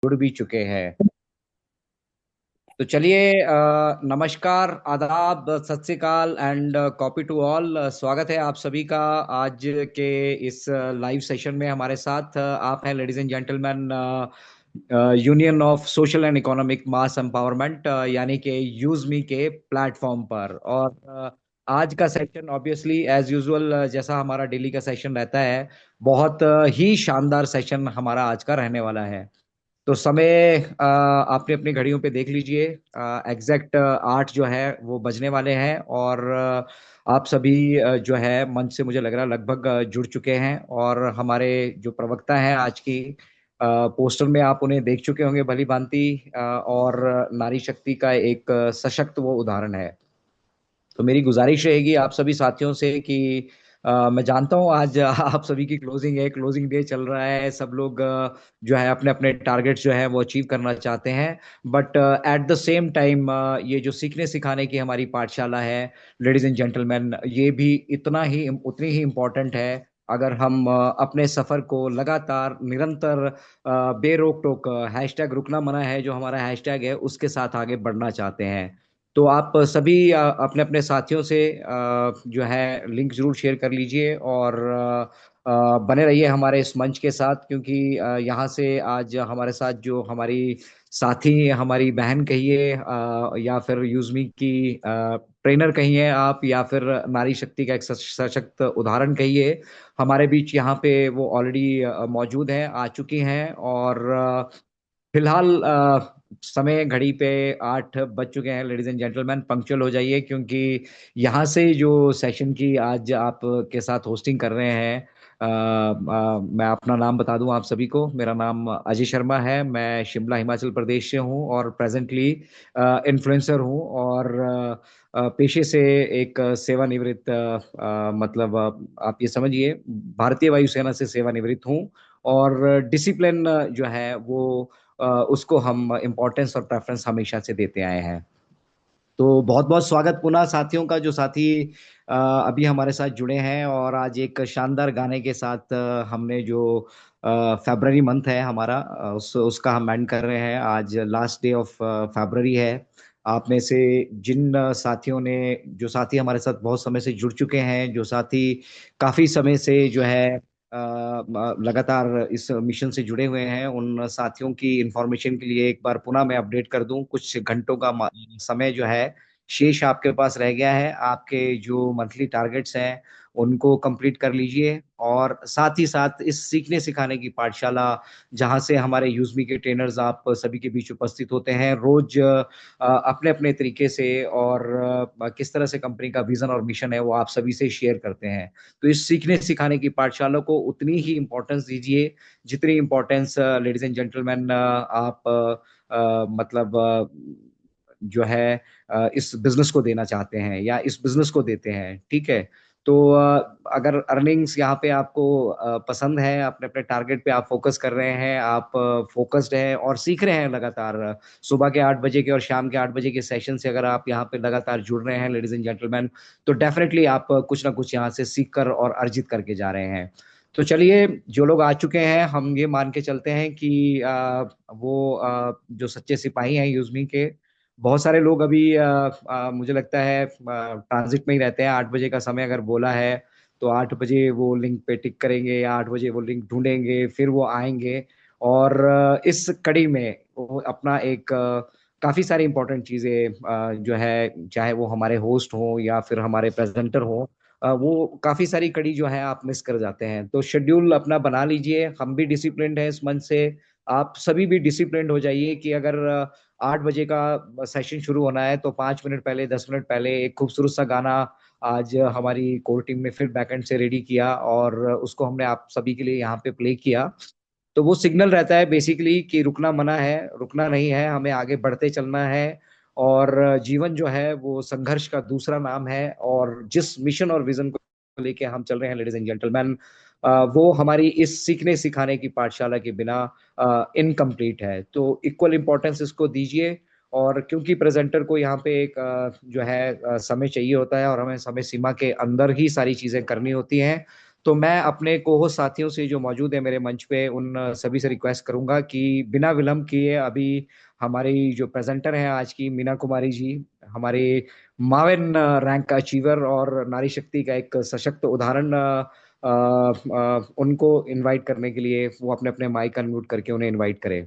जुड़ भी चुके हैं। तो चलिए, नमस्कार, आदाब, सत श्री अकाल एंड कॉपी टू ऑल। स्वागत है आप सभी का आज के इस लाइव सेशन में हमारे साथ। आप हैं ladies and gentleman, union of social and economic mass empowerment, यानी कि यूजमी के प्लेटफॉर्म पर। और आज का सेशन ऑब्वियसली एज यूजुअल जैसा हमारा डेली का सेशन रहता है, बहुत ही शानदार सेशन हमारा आज का रहने वाला है। तो समय आपने अपनी घड़ियों पे देख लीजिए। एग्जैक्ट 8 जो है वो बजने वाले हैं। और आप सभी जो है मंच से मुझे लग रहा है लगभग जुड़ चुके हैं। और हमारे जो प्रवक्ता हैं आज की, पोस्टर में आप उन्हें देख चुके होंगे भली भांति। और नारी शक्ति का एक सशक्त वो उदाहरण है। तो मेरी गुजारिश रहेगी आप सभी साथियों से कि मैं जानता हूं आज आप सभी की क्लोजिंग है, क्लोजिंग डे चल रहा है, सब लोग जो है अपने अपने टारगेट्स जो है वो अचीव करना चाहते हैं। But at the same time ये जो सीखने सिखाने की हमारी पाठशाला है, लेडीज एंड जेंटलमैन, ये भी इतना ही उतनी ही इम्पोर्टेंट है। अगर हम अपने सफर को लगातार निरंतर बेरोक टोक हैशटैग रुकना मना है जो हमारा हैशटैग है उसके साथ आगे बढ़ना चाहते हैं, तो आप सभी अपने अपने साथियों से जो है लिंक जरूर शेयर कर लीजिए। और बने रहिए हमारे इस मंच के साथ, क्योंकि यहाँ से आज हमारे साथ जो हमारी साथी, हमारी बहन कहिए, या फिर यूजमी की ट्रेनर कहिए आप, या फिर नारी शक्ति का एक सशक्त उदाहरण कहिए, हमारे बीच यहाँ पे वो ऑलरेडी मौजूद हैं, आ चुकी हैं। और फिलहाल समय घड़ी पे 8 बज चुके हैं। लेडीज एंड जेंटलमैन, पंक्चुअल हो जाइए, क्योंकि यहाँ से जो सेशन की आज आप के साथ होस्टिंग कर रहे हैं, मैं अपना नाम बता दूं आप सभी को। मेरा नाम अजय शर्मा है, मैं शिमला हिमाचल प्रदेश से हूँ और प्रेजेंटली इन्फ्लुएंसर हूँ। और पेशे से एक सेवानिवृत्त, मतलब आप ये समझिए भारतीय वायुसेना से सेवानिवृत्त हूँ। और डिसिप्लिन जो है वो उसको हम इम्पोर्टेंस और प्रेफरेंस हमेशा से देते आए हैं। तो बहुत बहुत स्वागत पुनः साथियों का, जो साथी अभी हमारे साथ जुड़े हैं। और आज एक शानदार गाने के साथ हमने जो फरवरी मंथ है हमारा, उसका हम एंड कर रहे हैं। आज लास्ट डे ऑफ फरवरी है। आप में से जिन साथियों ने, जो साथी हमारे साथ बहुत समय से जुड़ चुके हैं, जो साथी काफी समय से जो है लगातार इस मिशन से जुड़े हुए हैं, उन साथियों की इंफॉर्मेशन के लिए एक बार पुनः मैं अपडेट कर दूं। कुछ घंटों का समय जो है शेष आपके पास रह गया है। आपके जो मंथली टारगेट्स हैं उनको कंप्लीट कर लीजिए। और साथ ही साथ इस सीखने सिखाने की पाठशाला, जहां से हमारे यूजमी के ट्रेनर्स आप सभी के बीच उपस्थित होते हैं रोज अपने अपने तरीके से, और किस तरह से कंपनी का विजन और मिशन है वो आप सभी से शेयर करते हैं। तो इस सीखने सिखाने की पाठशाला को उतनी ही इम्पोर्टेंस दीजिए जितनी इम्पोर्टेंस, लेडीज एंड जेंटलमैन, आप मतलब जो है इस बिजनेस को देना चाहते हैं या इस बिजनेस को देते हैं। ठीक है। तो अगर अर्निंग्स यहाँ पे आपको पसंद है, अपने अपने टारगेट पे आप फोकस कर रहे हैं, आप फोकस्ड हैं और सीख रहे हैं लगातार, सुबह के 8 बजे के और शाम के 8 बजे के सेशन से अगर आप यहाँ पे लगातार जुड़ रहे हैं लेडीज एंड जेंटलमैन, तो डेफिनेटली आप कुछ ना कुछ यहाँ से सीख कर और अर्जित करके जा रहे हैं। तो चलिए, जो लोग आ चुके हैं हम ये मान के चलते हैं कि वो जो सच्चे सिपाही हैं यूजमी के, बहुत सारे लोग अभी मुझे लगता है ट्रांजिट में ही रहते हैं। 8 बजे का समय अगर बोला है तो 8 बजे वो लिंक पे टिक करेंगे, या 8 बजे वो लिंक ढूंढेंगे, फिर वो आएंगे। और इस कड़ी में वो अपना एक काफी सारी इंपॉर्टेंट चीजें जो है, चाहे वो हमारे होस्ट हों या फिर हमारे प्रेजेंटर हों, वो काफी सारी कड़ी जो है आप मिस कर जाते हैं। तो शेड्यूल अपना बना लीजिए। हम भी डिसिप्लिन्ड हैं इस मंच से, आप सभी भी डिसिप्लिन्ड हो जाइए कि अगर 8 बजे का सेशन शुरू होना है तो 5 मिनट पहले, 10 मिनट पहले एक खूबसूरत सा गाना आज हमारी कोर टीम ने फिर बैकएंड से रेडी किया और उसको हमने आप सभी के लिए यहाँ पे प्ले किया। तो वो सिग्नल रहता है बेसिकली कि रुकना मना है, रुकना नहीं है, हमें आगे बढ़ते चलना है। और जीवन जो है वो संघर्ष का दूसरा नाम है। और जिस मिशन और विजन को लेके हम चल रहे हैं लेडीज एंड जेंटलमैन, वो हमारी इस सीखने सिखाने की पाठशाला के बिना इनकम्प्लीट है। तो इक्वल इम्पोर्टेंस इसको दीजिए। और क्योंकि प्रेजेंटर को यहाँ पे एक जो है समय चाहिए होता है और हमें समय सीमा के अंदर ही सारी चीजें करनी होती हैं, तो मैं अपने कोहोस्ट साथियों से जो मौजूद है मेरे मंच पे, उन सभी से रिक्वेस्ट करूंगा कि बिना विलंब किए अभी हमारी जो प्रेजेंटर हैं आज की, मीना कुमारी जी, हमारी मावेन रैंक का अचीवर और नारी शक्ति का एक सशक्त उदाहरण, उनको इनवाइट करने के लिए वो अपने अपने माइक अनम्यूट करके उन्हें इनवाइट करें।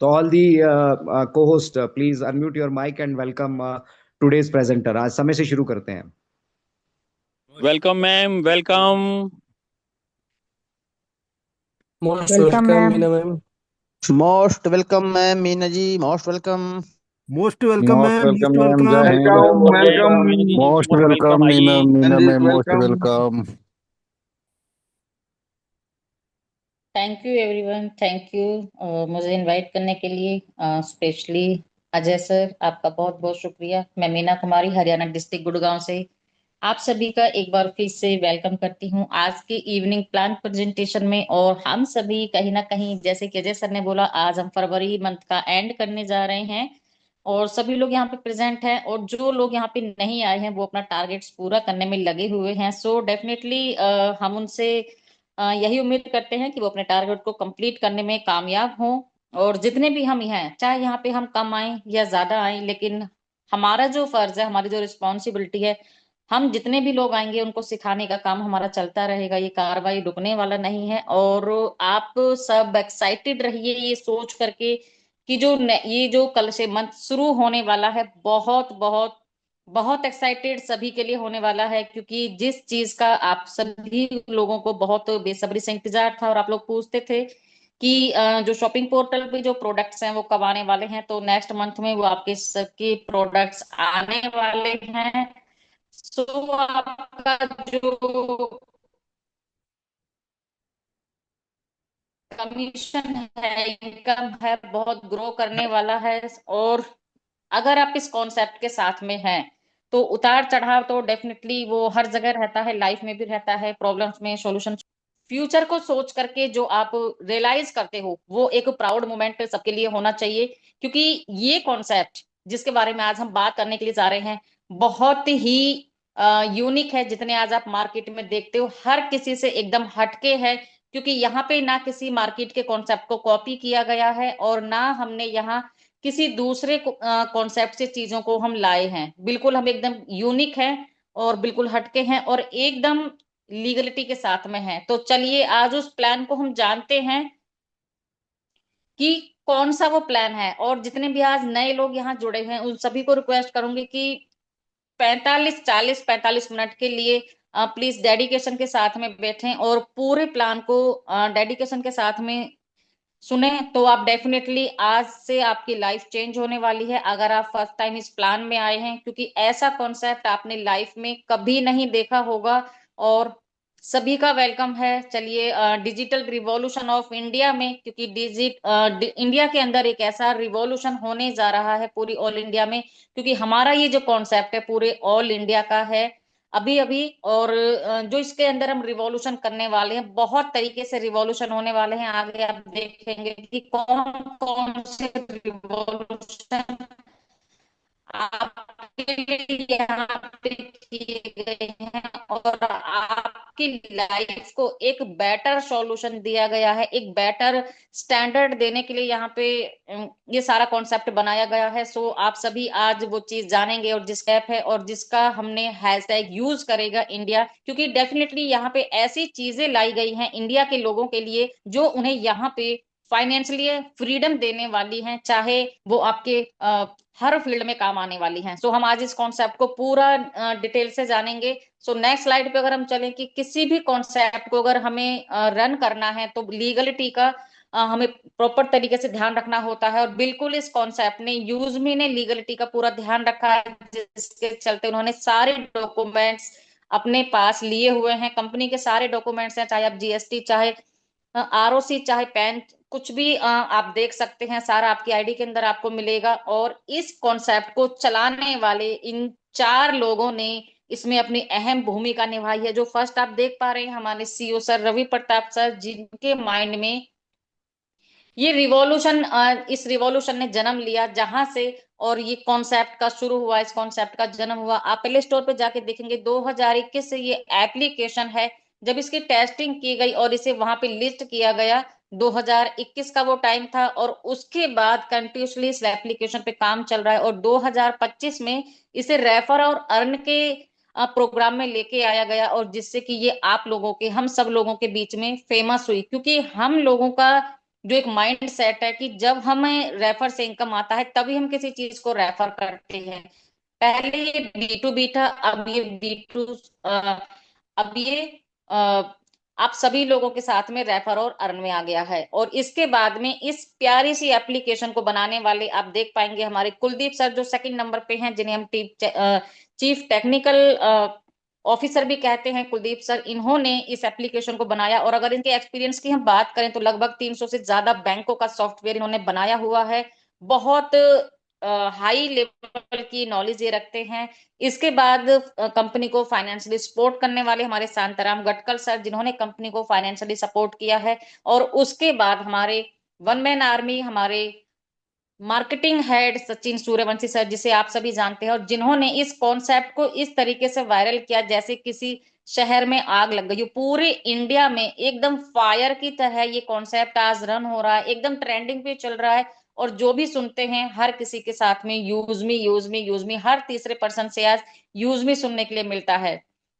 तो all the co-host, please unmute your mic and welcome today's presenter. आज समय से शुरू करते हैं। Welcome ma'am, welcome. Most welcome welcome ma'am. Meena ma'am. Most welcome ma'am Meena ji, most welcome. Most welcome most ma'am, welcome most ma'am, जय welcome. Hind. Most welcome welcome. Welcome Meena ji, most most welcome welcome Meena, आइए। Meena Ranjit ma'am, most welcome. Welcome. Thank you everyone, thank you मुझे invite करने के लिए। Specially Ajay sir, आपका बहुत बहुत शुक्रिया। मैं मीना कुमारी, हरियाणा डिस्ट्रिक्ट गुड़गांव से आप सभी का एक बार फिर से वेलकम करती हूँ आज के इवनिंग प्लान प्रेजेंटेशन में। और हम सभी कहीं ना कहीं, जैसे कि अजय सर ने बोला, आज हम फरवरी मंथ का एंड करने जा रहे हैं और सभी लोग यहाँ पे प्रेजेंट हैं, और जो लोग यहाँ पे नहीं आए हैं वो अपना टारगेट्स पूरा करने में लगे हुए हैं। सो डेफिनेटली हम उनसे यही उम्मीद करते हैं कि वो अपने टारगेट को कंप्लीट करने में कामयाब हों। और जितने भी हम हैं, चाहे यहाँ पे हम कम आए या ज्यादा आए, लेकिन हमारा जो फर्ज है, हमारी जो रिस्पॉन्सिबिलिटी है, हम जितने भी लोग आएंगे उनको सिखाने का काम हमारा चलता रहेगा। ये कार्रवाई रुकने वाला नहीं है। और आप सब एक्साइटेड रहिए ये सोच करके कि ये जो कल से मंथ शुरू होने वाला है, बहुत बहुत बहुत एक्साइटेड सभी के लिए होने वाला है, क्योंकि जिस चीज का आप सभी लोगों को बहुत बेसब्री से इंतजार था और आप लोग पूछते थे कि जो शॉपिंग पोर्टल पे जो प्रोडक्ट्स हैं वो कब आने वाले हैं, तो नेक्स्ट मंथ में वो आपके सबके प्रोडक्ट्स आने वाले हैं। सो आपका जो कमीशन है, इनकम है, बहुत ग्रो करने वाला है। और अगर आप इस कॉन्सेप्ट के साथ में हैं तो उतार चढ़ाव तो डेफिनेटली वो हर जगह रहता है, लाइफ में भी रहता है, प्रॉब्लम्स में सॉल्यूशन। फ्यूचर को सोच करके जो आप रियलाइज करते हो वो एक प्राउड मोमेंट सबके लिए होना चाहिए, क्योंकि ये कॉन्सेप्ट जिसके बारे में आज हम बात करने के लिए जा रहे हैं बहुत ही यूनिक है। जितने आज आप मार्केट में देखते हो हर किसी से एकदम हटके है, क्योंकि यहाँ पे ना किसी मार्केट के कॉन्सेप्ट को कॉपी किया गया है और ना हमने यहाँ किसी दूसरे कॉन्सेप्ट से चीजों को हम लाए हैं। बिल्कुल हम एकदम यूनिक हैं और बिल्कुल हटके हैं और एकदम लीगलिटी के साथ में है। तो चलिए आज उस प्लान को हम जानते हैं कि कौन सा वो प्लान है। और जितने भी आज नए लोग यहाँ जुड़े हैं उन सभी को रिक्वेस्ट करूंगी कि 45 मिनट के लिए प्लीज डेडिकेशन के साथ में बैठें और पूरे प्लान को डेडिकेशन के साथ में सुने। तो आप डेफिनेटली आज से आपकी लाइफ चेंज होने वाली है अगर आप फर्स्ट टाइम इस प्लान में आए हैं, क्योंकि ऐसा कॉन्सेप्ट आपने लाइफ में कभी नहीं देखा होगा। और सभी का वेलकम है। चलिए, डिजिटल रिवॉल्यूशन ऑफ इंडिया में, क्योंकि इंडिया के अंदर एक ऐसा रिवॉल्यूशन होने जा रहा है पूरी ऑल इंडिया में, क्योंकि हमारा ये जो कॉन्सेप्ट है पूरे ऑल इंडिया का है अभी अभी। और जो इसके अंदर हम रिवॉल्यूशन करने वाले हैं, बहुत तरीके से रिवॉल्यूशन होने वाले हैं। आगे आप देखेंगे कि कौन कौन से रिवॉल्यूशन आपके लिए यहाँ पे किए गए हैं और आपकी लाइफ को एक बेटर सॉल्यूशन दिया गया है, एक बेटर स्टैंडर्ड देने के लिए यहाँ पे ये सारा कॉन्सेप्ट बनाया गया है। सो आप सभी आज वो चीज जानेंगे और जिस ऐप है और जिसका हमने हैशटैग यूज करेगा इंडिया, क्योंकि डेफिनेटली यहाँ पे ऐसी चीजें लाई गई हैं इंडिया के लोगों के लिए जो उन्हें यहाँ पे फाइनेंशियली फ्रीडम देने वाली हैं, चाहे वो आपके हर फील्ड में काम आने वाली हैं। सो हम आज इस कॉन्सेप्ट को पूरा डिटेल से जानेंगे। सो नेक्स्ट स्लाइड पे अगर हम चलें कि किसी भी कॉन्सेप्ट को अगर हमें रन करना है तो लीगलिटी का हमें प्रॉपर तरीके से ध्यान रखना होता है। और बिल्कुल इस कॉन्सेप्ट ने यूज में ने लीगलिटी का पूरा ध्यान रखा है, जिसके चलते उन्होंने सारे डॉक्यूमेंट्स अपने पास लिए हुए हैं। कंपनी के सारे डॉक्यूमेंट्स हैं, चाहे आप जीएसटी, चाहे आरओसी, चाहे पैन, कुछ भी आप देख सकते हैं, सारा आपकी आईडी के अंदर आपको मिलेगा। और इस कॉन्सेप्ट को चलाने वाले इन चार लोगों ने इसमें अपनी अहम भूमिका निभाई है। जो फर्स्ट आप देख पा रहे हैं हमारे CEO sir Ravi Pratap sir, जिनके माइंड में ये रिवॉल्यूशन, इस रिवॉल्यूशन ने जन्म लिया जहां से, और ये कॉन्सेप्ट का शुरू हुआ, इस कॉन्सेप्ट का जन्म हुआ। आप प्ले स्टोर पे जाके देखेंगे 2021 से ये एप्लीकेशन है जब इसकी टेस्टिंग की गई और इसे वहां पे लिस्ट किया गया, 2021 का वो टाइम था, और उसके बाद कंटिन्यूसली इस एप्लीकेशन पे काम चल रहा है, और 2025 में इसे रेफर और अर्न के प्रोग्राम में लेके आया गया, और जिससे कि ये आप लोगों के, हम सब लोगों के बीच में फेमस हुई, क्योंकि हम लोगों का जो एक माइंड सेट है कि जब हमें रेफर से इनकम आता है तभी हम किसी चीज को रेफर करते हैं। पहले ये B2B था, अब ये B2, अब ये आप सभी लोगों के साथ में रेफर और अर्न में आ गया है। और इसके बाद में इस प्यारी सी एप्लीकेशन को बनाने वाले आप देख पाएंगे हमारे कुलदीप सर, जो सेकंड नंबर पे हैं, जिन्हें हम चीफ टेक्निकल ऑफिसर भी कहते हैं, कुलदीप सर, इन्होंने इस एप्लीकेशन को बनाया। और अगर इनके एक्सपीरियंस की हम बात करें तो लगभग 300 से ज्यादा बैंकों का सॉफ्टवेयर इन्होंने बनाया हुआ है। बहुत हाई लेवल की नॉलेज ये रखते हैं। इसके बाद कंपनी को फाइनेंशियली सपोर्ट करने वाले हमारे शांताराम गटकल सर, जिन्होंने कंपनी को फाइनेंशियली सपोर्ट किया है। और उसके बाद हमारे वन मैन आर्मी, हमारे marketing head Sachin Suryavanshi sir, जिसे आप सभी जानते हैं, और जिन्होंने इस कॉन्सेप्ट को इस तरीके से वायरल किया जैसे किसी शहर में आग लग गई हो। पूरे इंडिया में एकदम फायर की तरह ये कॉन्सेप्ट आज रन हो रहा है, एकदम ट्रेंडिंग पे चल रहा है। और जो भी सुनते हैं हर किसी के साथ में use me use me use me, हर तीसरे पर्सन से आज यूज मी सुनने के लिए मिलता है।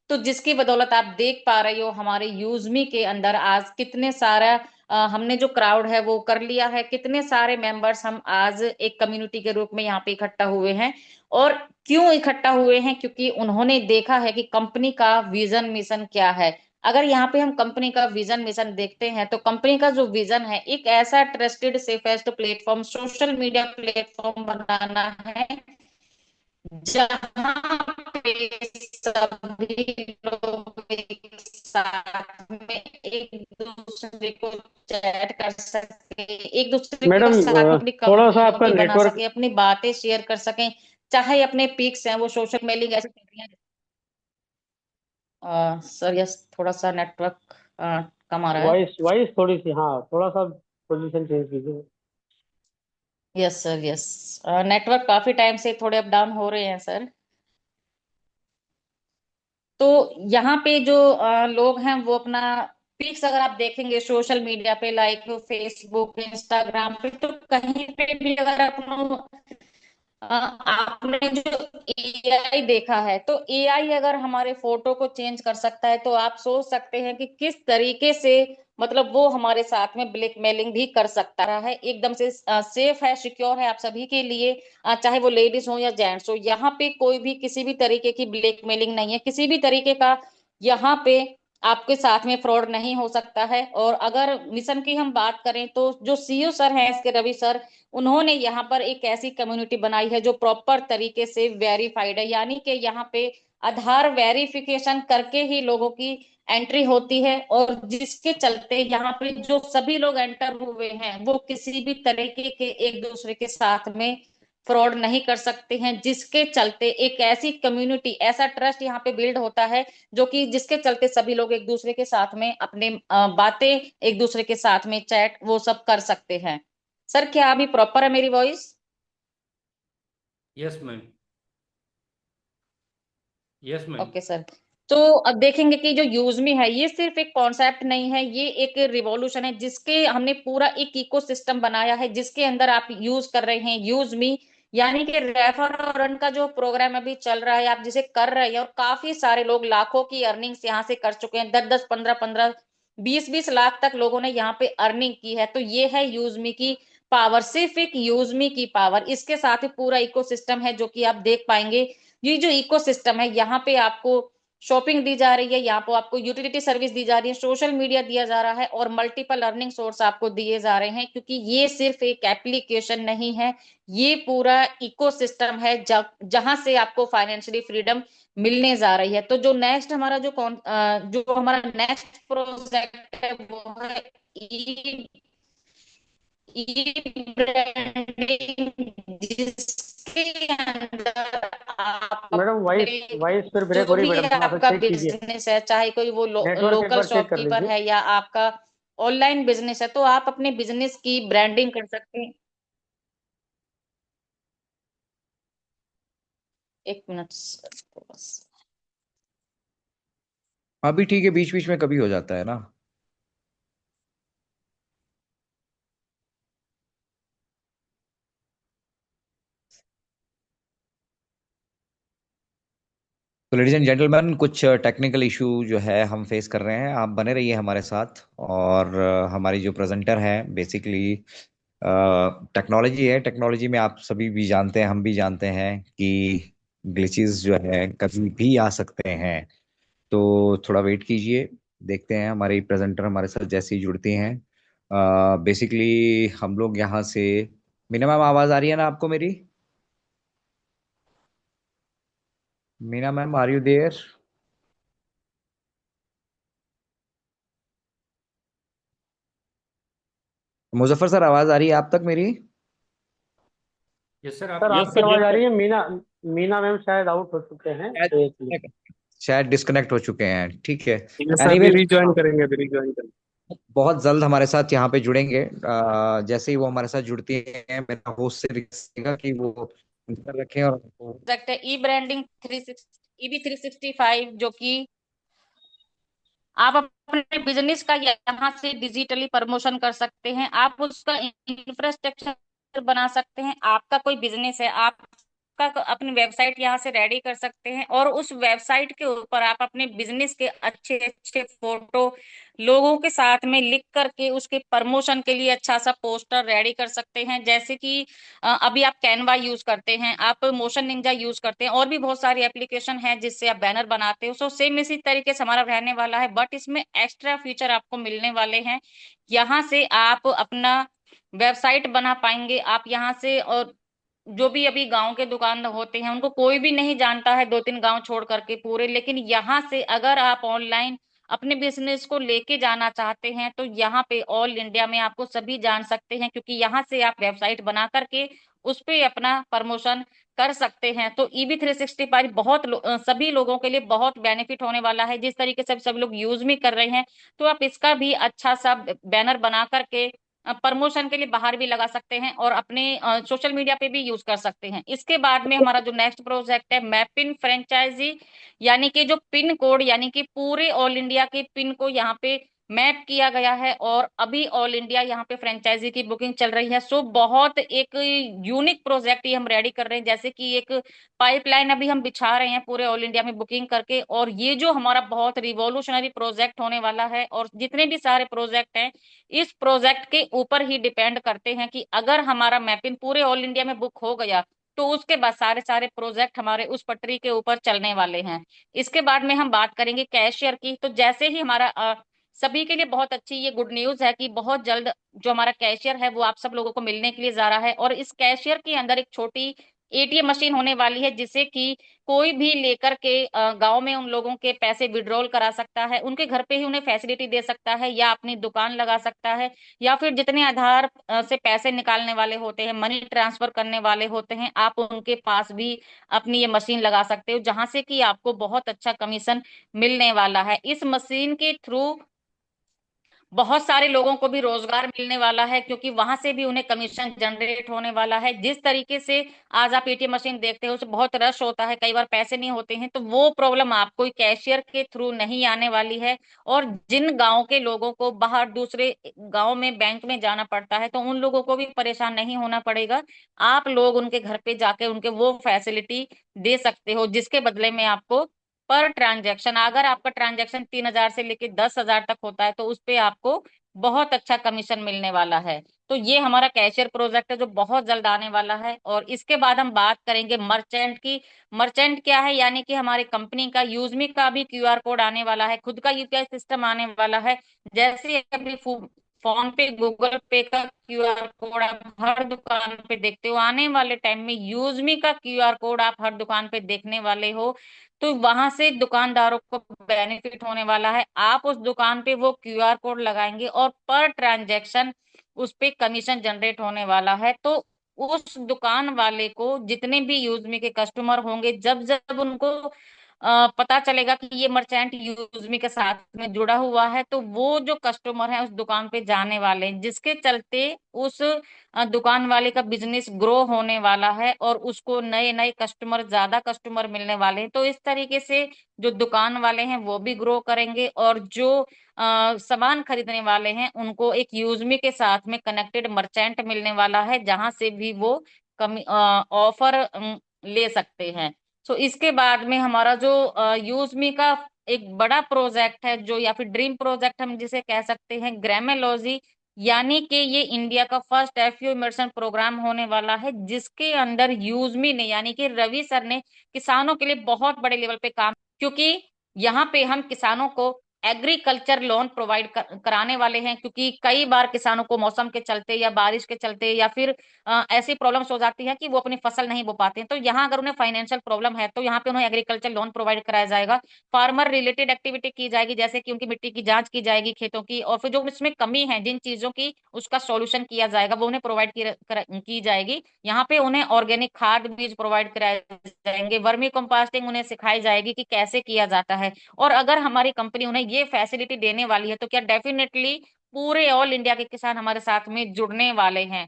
तो जिसकी बदौलत आप देख पा रहे हो हमारे यूज मी के अंदर आज कितने सारा हमने जो क्राउड है वो कर लिया है, कितने सारे मेंबर्स हम आज एक कम्युनिटी के रूप में यहाँ पे इकट्ठा हुए हैं। और क्यों इकट्ठा हुए हैं? क्योंकि उन्होंने देखा है कि कंपनी का विजन मिशन क्या है। अगर यहाँ पे हम कंपनी का विजन मिशन देखते हैं तो कंपनी का जो विजन है, एक ऐसा trusted safest platform, social media platform बनाना है जहाँ पे सभी लोग एक साथ में एक दूसरे को चैट कर सके, एक दूसरे के मैडम साथ में अपनी थोड़ा सा आपका कम्युनिटी बना नेटवर्क। सके, अपनी बातें शेयर कर सकें, चाहे अपने पिक्स हैं वो सोशल मेलिंग ऐसी चल रही है। सर यस, थोड़ा सा नेटवर्क कम आ रहा है। वॉइस वॉइस थोड़ी सी, हाँ थोड़ा सा पोजीशन चेंज कीजिए। Yes sir, yes. नेटवर्क काफी टाइम से थोड़े अप डाउन हो रहे हैं सर। तो यहाँ पे जो लोग हैं वो अपना पिक्स अगर आप देखेंगे सोशल मीडिया पे, लाइक फेसबुक, इंस्टाग्राम पे, तो कहीं पे भी अगर आपने जो एआई देखा है, तो एआई अगर हमारे फोटो को चेंज कर सकता है तो आप सोच सकते हैं कि किस तरीके से, मतलब वो हमारे साथ में ब्लैकमेलिंग भी कर सकता है। एकदम से सेफ है, सिक्योर है आप सभी के लिए, चाहे वो लेडीज हो या जेंट्स हो। यहाँ पे कोई भी किसी भी तरीके की ब्लैकमेलिंग नहीं है, किसी भी तरीके का यहाँ पे आपके साथ में फ्रॉड नहीं हो सकता है। और अगर मिशन की हम बात करें तो जो सीईओ सर हैं इसके, रवि सर, उन्होंने यहाँ पर एक ऐसी कम्युनिटी बनाई है जो प्रॉपर तरीके से वेरीफाइड है, यानी कि यहाँ पे आधार वेरिफिकेशन करके ही लोगों की एंट्री होती है। और जिसके चलते यहाँ पे जो सभी लोग एंटर हुए हैं वो किसी भी तरीके के एक दूसरे के साथ में फ्रॉड नहीं कर सकते हैं, जिसके चलते एक ऐसी कम्युनिटी, ऐसा ट्रस्ट यहाँ पे बिल्ड होता है, जो कि जिसके चलते सभी लोग एक दूसरे के साथ में अपने बातें, एक दूसरे के साथ में चैट वो सब कर सकते हैं। सर क्या अभी प्रॉपर है मेरी voice? Yes ma'am. Yes ma'am. Okay sir. तो अब देखेंगे कि जो यूज मी है ये सिर्फ एक कॉन्सेप्ट नहीं है, ये एक रिवॉल्यूशन है, जिसके हमने पूरा एक इकोसिस्टम बनाया है, जिसके अंदर आप यूज कर रहे हैं यूज मी, यानी कि रेफर और अर्न का जो प्रोग्राम अभी चल रहा है आप जिसे कर रहे हैं, और काफी सारे लोग लाखों की अर्निंग्स यहाँ से कर चुके हैं, 10-10, 15-15, 20-20 लाख तक लोगों ने यहाँ पे अर्निंग की है। तो ये है यूज मी की पावर, सिर्फ एक यूज मी की पावर। इसके साथ ही पूरा इकोसिस्टम है जो कि आप देख पाएंगे। ये जो इकोसिस्टम है, यहाँ पे आपको शॉपिंग दी जा रही है, यहाँ पे आपको यूटिलिटी सर्विस दी जा रही है, सोशल मीडिया दिया जा रहा है, और मल्टीपल अर्निंग सोर्स आपको दिए जा रहे हैं, क्योंकि ये सिर्फ एक एप्लीकेशन नहीं है, ये पूरा इकोसिस्टम है जहां से आपको फाइनेंशियली फ्रीडम मिलने जा रही है। तो जो नेक्स्ट हमारा जो हमारा नेक्स्ट प्रोजेक्ट है वो है ई ई ब्रांडिंग, जिसके अंदर आप मैडम वॉइस अपने वॉइस फिर ब्रेक हो जो रही है भी मैडम, थोड़ा सा आपका चेक कीजिए। बिजनेस है, चाहे कोई वो नेटवर्क एक लोकल बार चेक कर शॉपकीपर लीजिए। है या आपका ऑनलाइन बिजनेस है, तो आप अपने बिजनेस की ब्रांडिंग कर सकते हैं। एक मिनट सर, बस। अभी ठीक है, बीच बीच में कभी हो जाता है ना। तो लेडीज एंड जेंटलमैन, कुछ टेक्निकल इशू जो है हम फेस कर रहे हैं। आप बने रहिए हमारे साथ। और हमारी जो प्रेजेंटर है बेसिकली टेक्नोलॉजी है। टेक्नोलॉजी में आप सभी भी जानते हैं, हम भी जानते हैं कि ग्लिचेस जो है कभी भी आ सकते हैं। तो थोड़ा वेट कीजिए, देखते हैं हमारी प्रेजेंटर हमारे साथ जैसे ही जुड़ती हैं। बेसिकली हम लोग यहाँ से। मीना मैम, आवाज़ आ रही है ना आपको मेरी? Meena ma'am, are you there? Muzaffar sir, आवाज़ आ रही है आप तक मेरी? यस सर, आप सर यस आपकी सर, आवाज यस आ रही सर। है। मीना मीना मैम शायद आउट हो चुके हैं तो इसलिए। शायद शायद डिस्कनेक्ट हो चुके हैं, ठीक है। यस सर, अभी एनीवेज, रिज्वाइन करेंगे, अभी रिज्वाइन करेंगे। बहुत जल्द हमारे साथ यहाँ पे जुड़ेंगे। जैसे ही वो हमारे साथ जुड़ती हैं, मेरा होस्ट से रिक्वेस्ट रहेगा कि वो नजर रखें। और प्रोजेक्ट है ई ब्रांडिंग 360 EB 365, जो कि आप अपने बिजनेस का यहाँ से डिजिटली प्रमोशन कर सकते हैं। आप उसका इंफ्रास्ट्रक्चर बना सकते हैं। आपका कोई बिजनेस है, आप का अपनी वेबसाइट यहाँ से रेडी कर सकते हैं, और उस वेबसाइट के ऊपर आप अपने बिजनेस के अच्छे अच्छे फोटो लोगों के साथ में लिख करके उसके प्रमोशन के लिए अच्छा सा पोस्टर रेडी कर सकते हैं। जैसे कि अभी आप कैनवा यूज करते हैं, आप मोशन निंजा यूज करते हैं, और भी बहुत सारी एप्लीकेशन है जिससे आप बैनर बनाते हो। सो सेम इसी तरीके से हमारा रहने वाला है, बट इसमें एक्स्ट्रा फीचर आपको मिलने वाले हैं। यहाँ से आप अपना वेबसाइट बना पाएंगे। आप यहाँ से, और जो भी अभी गांव के दुकान होते हैं उनको कोई भी नहीं जानता है, 2-3 गांव छोड़ करके पूरे, लेकिन यहाँ से अगर आप ऑनलाइन अपने बिजनेस को लेके जाना चाहते हैं तो यहाँ पे ऑल इंडिया में आपको सभी जान सकते हैं, क्योंकि यहाँ से आप वेबसाइट बना करके उस पे अपना प्रमोशन कर सकते हैं। तो EB 365 सभी लोगों के लिए बहुत बेनिफिट होने वाला है। जिस तरीके से सब लोग यूज भी कर रहे हैं, तो आप इसका भी अच्छा सा बैनर बना करके प्रमोशन के लिए बाहर भी लगा सकते हैं, और अपने सोशल मीडिया पे भी यूज कर सकते हैं। इसके बाद में हमारा जो नेक्स्ट प्रोजेक्ट है मैपिन फ्रेंचाइजी, यानी कि जो पिन कोड, यानी कि पूरे ऑल इंडिया के पिन को यहाँ पे मैप किया गया है, और अभी ऑल इंडिया यहाँ पे फ्रेंचाइजी की बुकिंग चल रही है। सो बहुत एक यूनिक प्रोजेक्ट ये हम रेडी कर रहे हैं, जैसे कि एक पाइपलाइन अभी हम बिछा रहे हैं पूरे ऑल इंडिया में बुकिंग करके। और ये जो हमारा बहुत रिवॉल्यूशनरी प्रोजेक्ट होने वाला है, और जितने भी सारे प्रोजेक्ट हैं इस प्रोजेक्ट के ऊपर ही डिपेंड करते हैं कि अगर हमारा मैपिंग पूरे ऑल इंडिया में बुक हो गया तो उसके बाद सारे सारे प्रोजेक्ट हमारे उस पटरी के ऊपर चलने वाले हैं। इसके बाद में हम बात करेंगे कैशियर की। तो जैसे ही हमारा सभी के लिए बहुत अच्छी ये गुड न्यूज है कि बहुत जल्द जो हमारा कैशियर है वो आप सब लोगों को मिलने के लिए जा रहा है, और इस कैशियर के अंदर एक छोटी ATM मशीन होने वाली है, जिसे कि कोई भी लेकर के गांव में उन लोगों के पैसे विड्रॉल करा सकता है, उनके घर पे ही उन्हें फैसिलिटी दे सकता है, या अपनी दुकान लगा सकता है, या फिर जितने आधार से पैसे निकालने वाले होते हैं, मनी ट्रांसफर करने वाले होते हैं, आप उनके पास भी अपनी ये मशीन लगा सकते हो, जहां से कि आपको बहुत अच्छा कमीशन मिलने वाला है। इस मशीन के थ्रू बहुत सारे लोगों को भी रोजगार मिलने वाला है, क्योंकि वहां से भी उन्हें कमीशन जनरेट होने वाला है। जिस तरीके से आज आप ATM मशीन देखते हो, उसमें बहुत रश होता है, कई बार पैसे नहीं होते हैं, तो वो प्रॉब्लम आपको कैशियर के थ्रू नहीं आने वाली है। और जिन गांव के लोगों को बाहर दूसरे गांव में बैंक में जाना पड़ता है, तो उन लोगों को भी परेशान नहीं होना पड़ेगा। आप लोग उनके घर पे जाके उनके वो फैसिलिटी दे सकते हो, जिसके बदले में आपको पर ट्रांजैक्शन, अगर आपका ट्रांजैक्शन 3,000 से लेके 10,000 तक होता है, तो उस पे आपको बहुत अच्छा कमीशन मिलने वाला है। तो ये हमारा कैशियर प्रोजेक्ट है जो बहुत जल्द आने वाला है। और इसके बाद हम बात करेंगे मर्चेंट की। मर्चेंट क्या है, यानी कि हमारी कंपनी का यूजमी का भी QR कोड आने वाला है, खुद का UPI सिस्टम आने वाला है। जैसे अभी फोन पे गूगल पे का QR कोड आप हर दुकान पे देखते हो, आने वाले टाइम में यूजमी का QR कोड आप हर दुकान पे देखने वाले हो। तो वहां से दुकानदारों को बेनिफिट होने वाला है। आप उस दुकान पे वो QR कोड लगाएंगे, और पर ट्रांजैक्शन उस पे कमीशन जनरेट होने वाला है। तो उस दुकान वाले को जितने भी यूजमी के कस्टमर होंगे, जब जब उनको पता चलेगा कि ये मर्चेंट यूजमी के साथ में जुड़ा हुआ है, तो वो जो कस्टमर है उस दुकान पे जाने वाले हैं, जिसके चलते उस दुकान वाले का बिजनेस ग्रो होने वाला है और उसको नए नए कस्टमर, ज्यादा कस्टमर मिलने वाले हैं। तो इस तरीके से जो दुकान वाले हैं वो भी ग्रो करेंगे, और जो सामान खरीदने वाले हैं उनको एक यूजमी के साथ में कनेक्टेड मर्चेंट मिलने वाला है, जहां से भी वो कमी ऑफर ले सकते हैं। सो इसके बाद में हमारा जो यूजमी का एक बड़ा प्रोजेक्ट है, जो या फिर ड्रीम प्रोजेक्ट हम जिसे कह सकते हैं, ग्रामेलॉजी, यानी कि ये इंडिया का फर्स्ट एफयू इमर्शन प्रोग्राम होने वाला है, जिसके अंदर यूजमी ने यानी कि रवि सर ने किसानों के लिए बहुत बड़े लेवल पे काम, क्योंकि यहाँ पे हम किसानों को एग्रीकल्चर लोन प्रोवाइड कराने वाले हैं। क्योंकि कई बार किसानों को मौसम के चलते या बारिश के चलते या फिर ऐसी प्रॉब्लम्स हो जाती है कि वो अपनी फसल नहीं बो पाते हैं, तो यहाँ अगर उन्हें फाइनेंशियल प्रॉब्लम है तो यहाँ पे उन्हें एग्रीकल्चर लोन प्रोवाइड कराया जाएगा। फार्मर रिलेटेड एक्टिविटी की जाएगी, जैसे कि उनकी मिट्टी की जांच की जाएगी खेतों की, और फिर जो इसमें कमी है जिन चीजों की उसका सॉल्यूशन किया जाएगा वो उन्हें प्रोवाइड की जाएगी। यहाँ पे उन्हें ऑर्गेनिक खाद बीज प्रोवाइड कराए जाएंगे, वर्मी कंपोस्टिंग उन्हें सिखाई जाएगी कि कैसे किया जाता है। और अगर हमारी कंपनी उन्हें ये फैसिलिटी देने वाली है तो क्या डेफिनेटली पूरे ऑल इंडिया के किसान हमारे साथ में जुड़ने वाले हैं।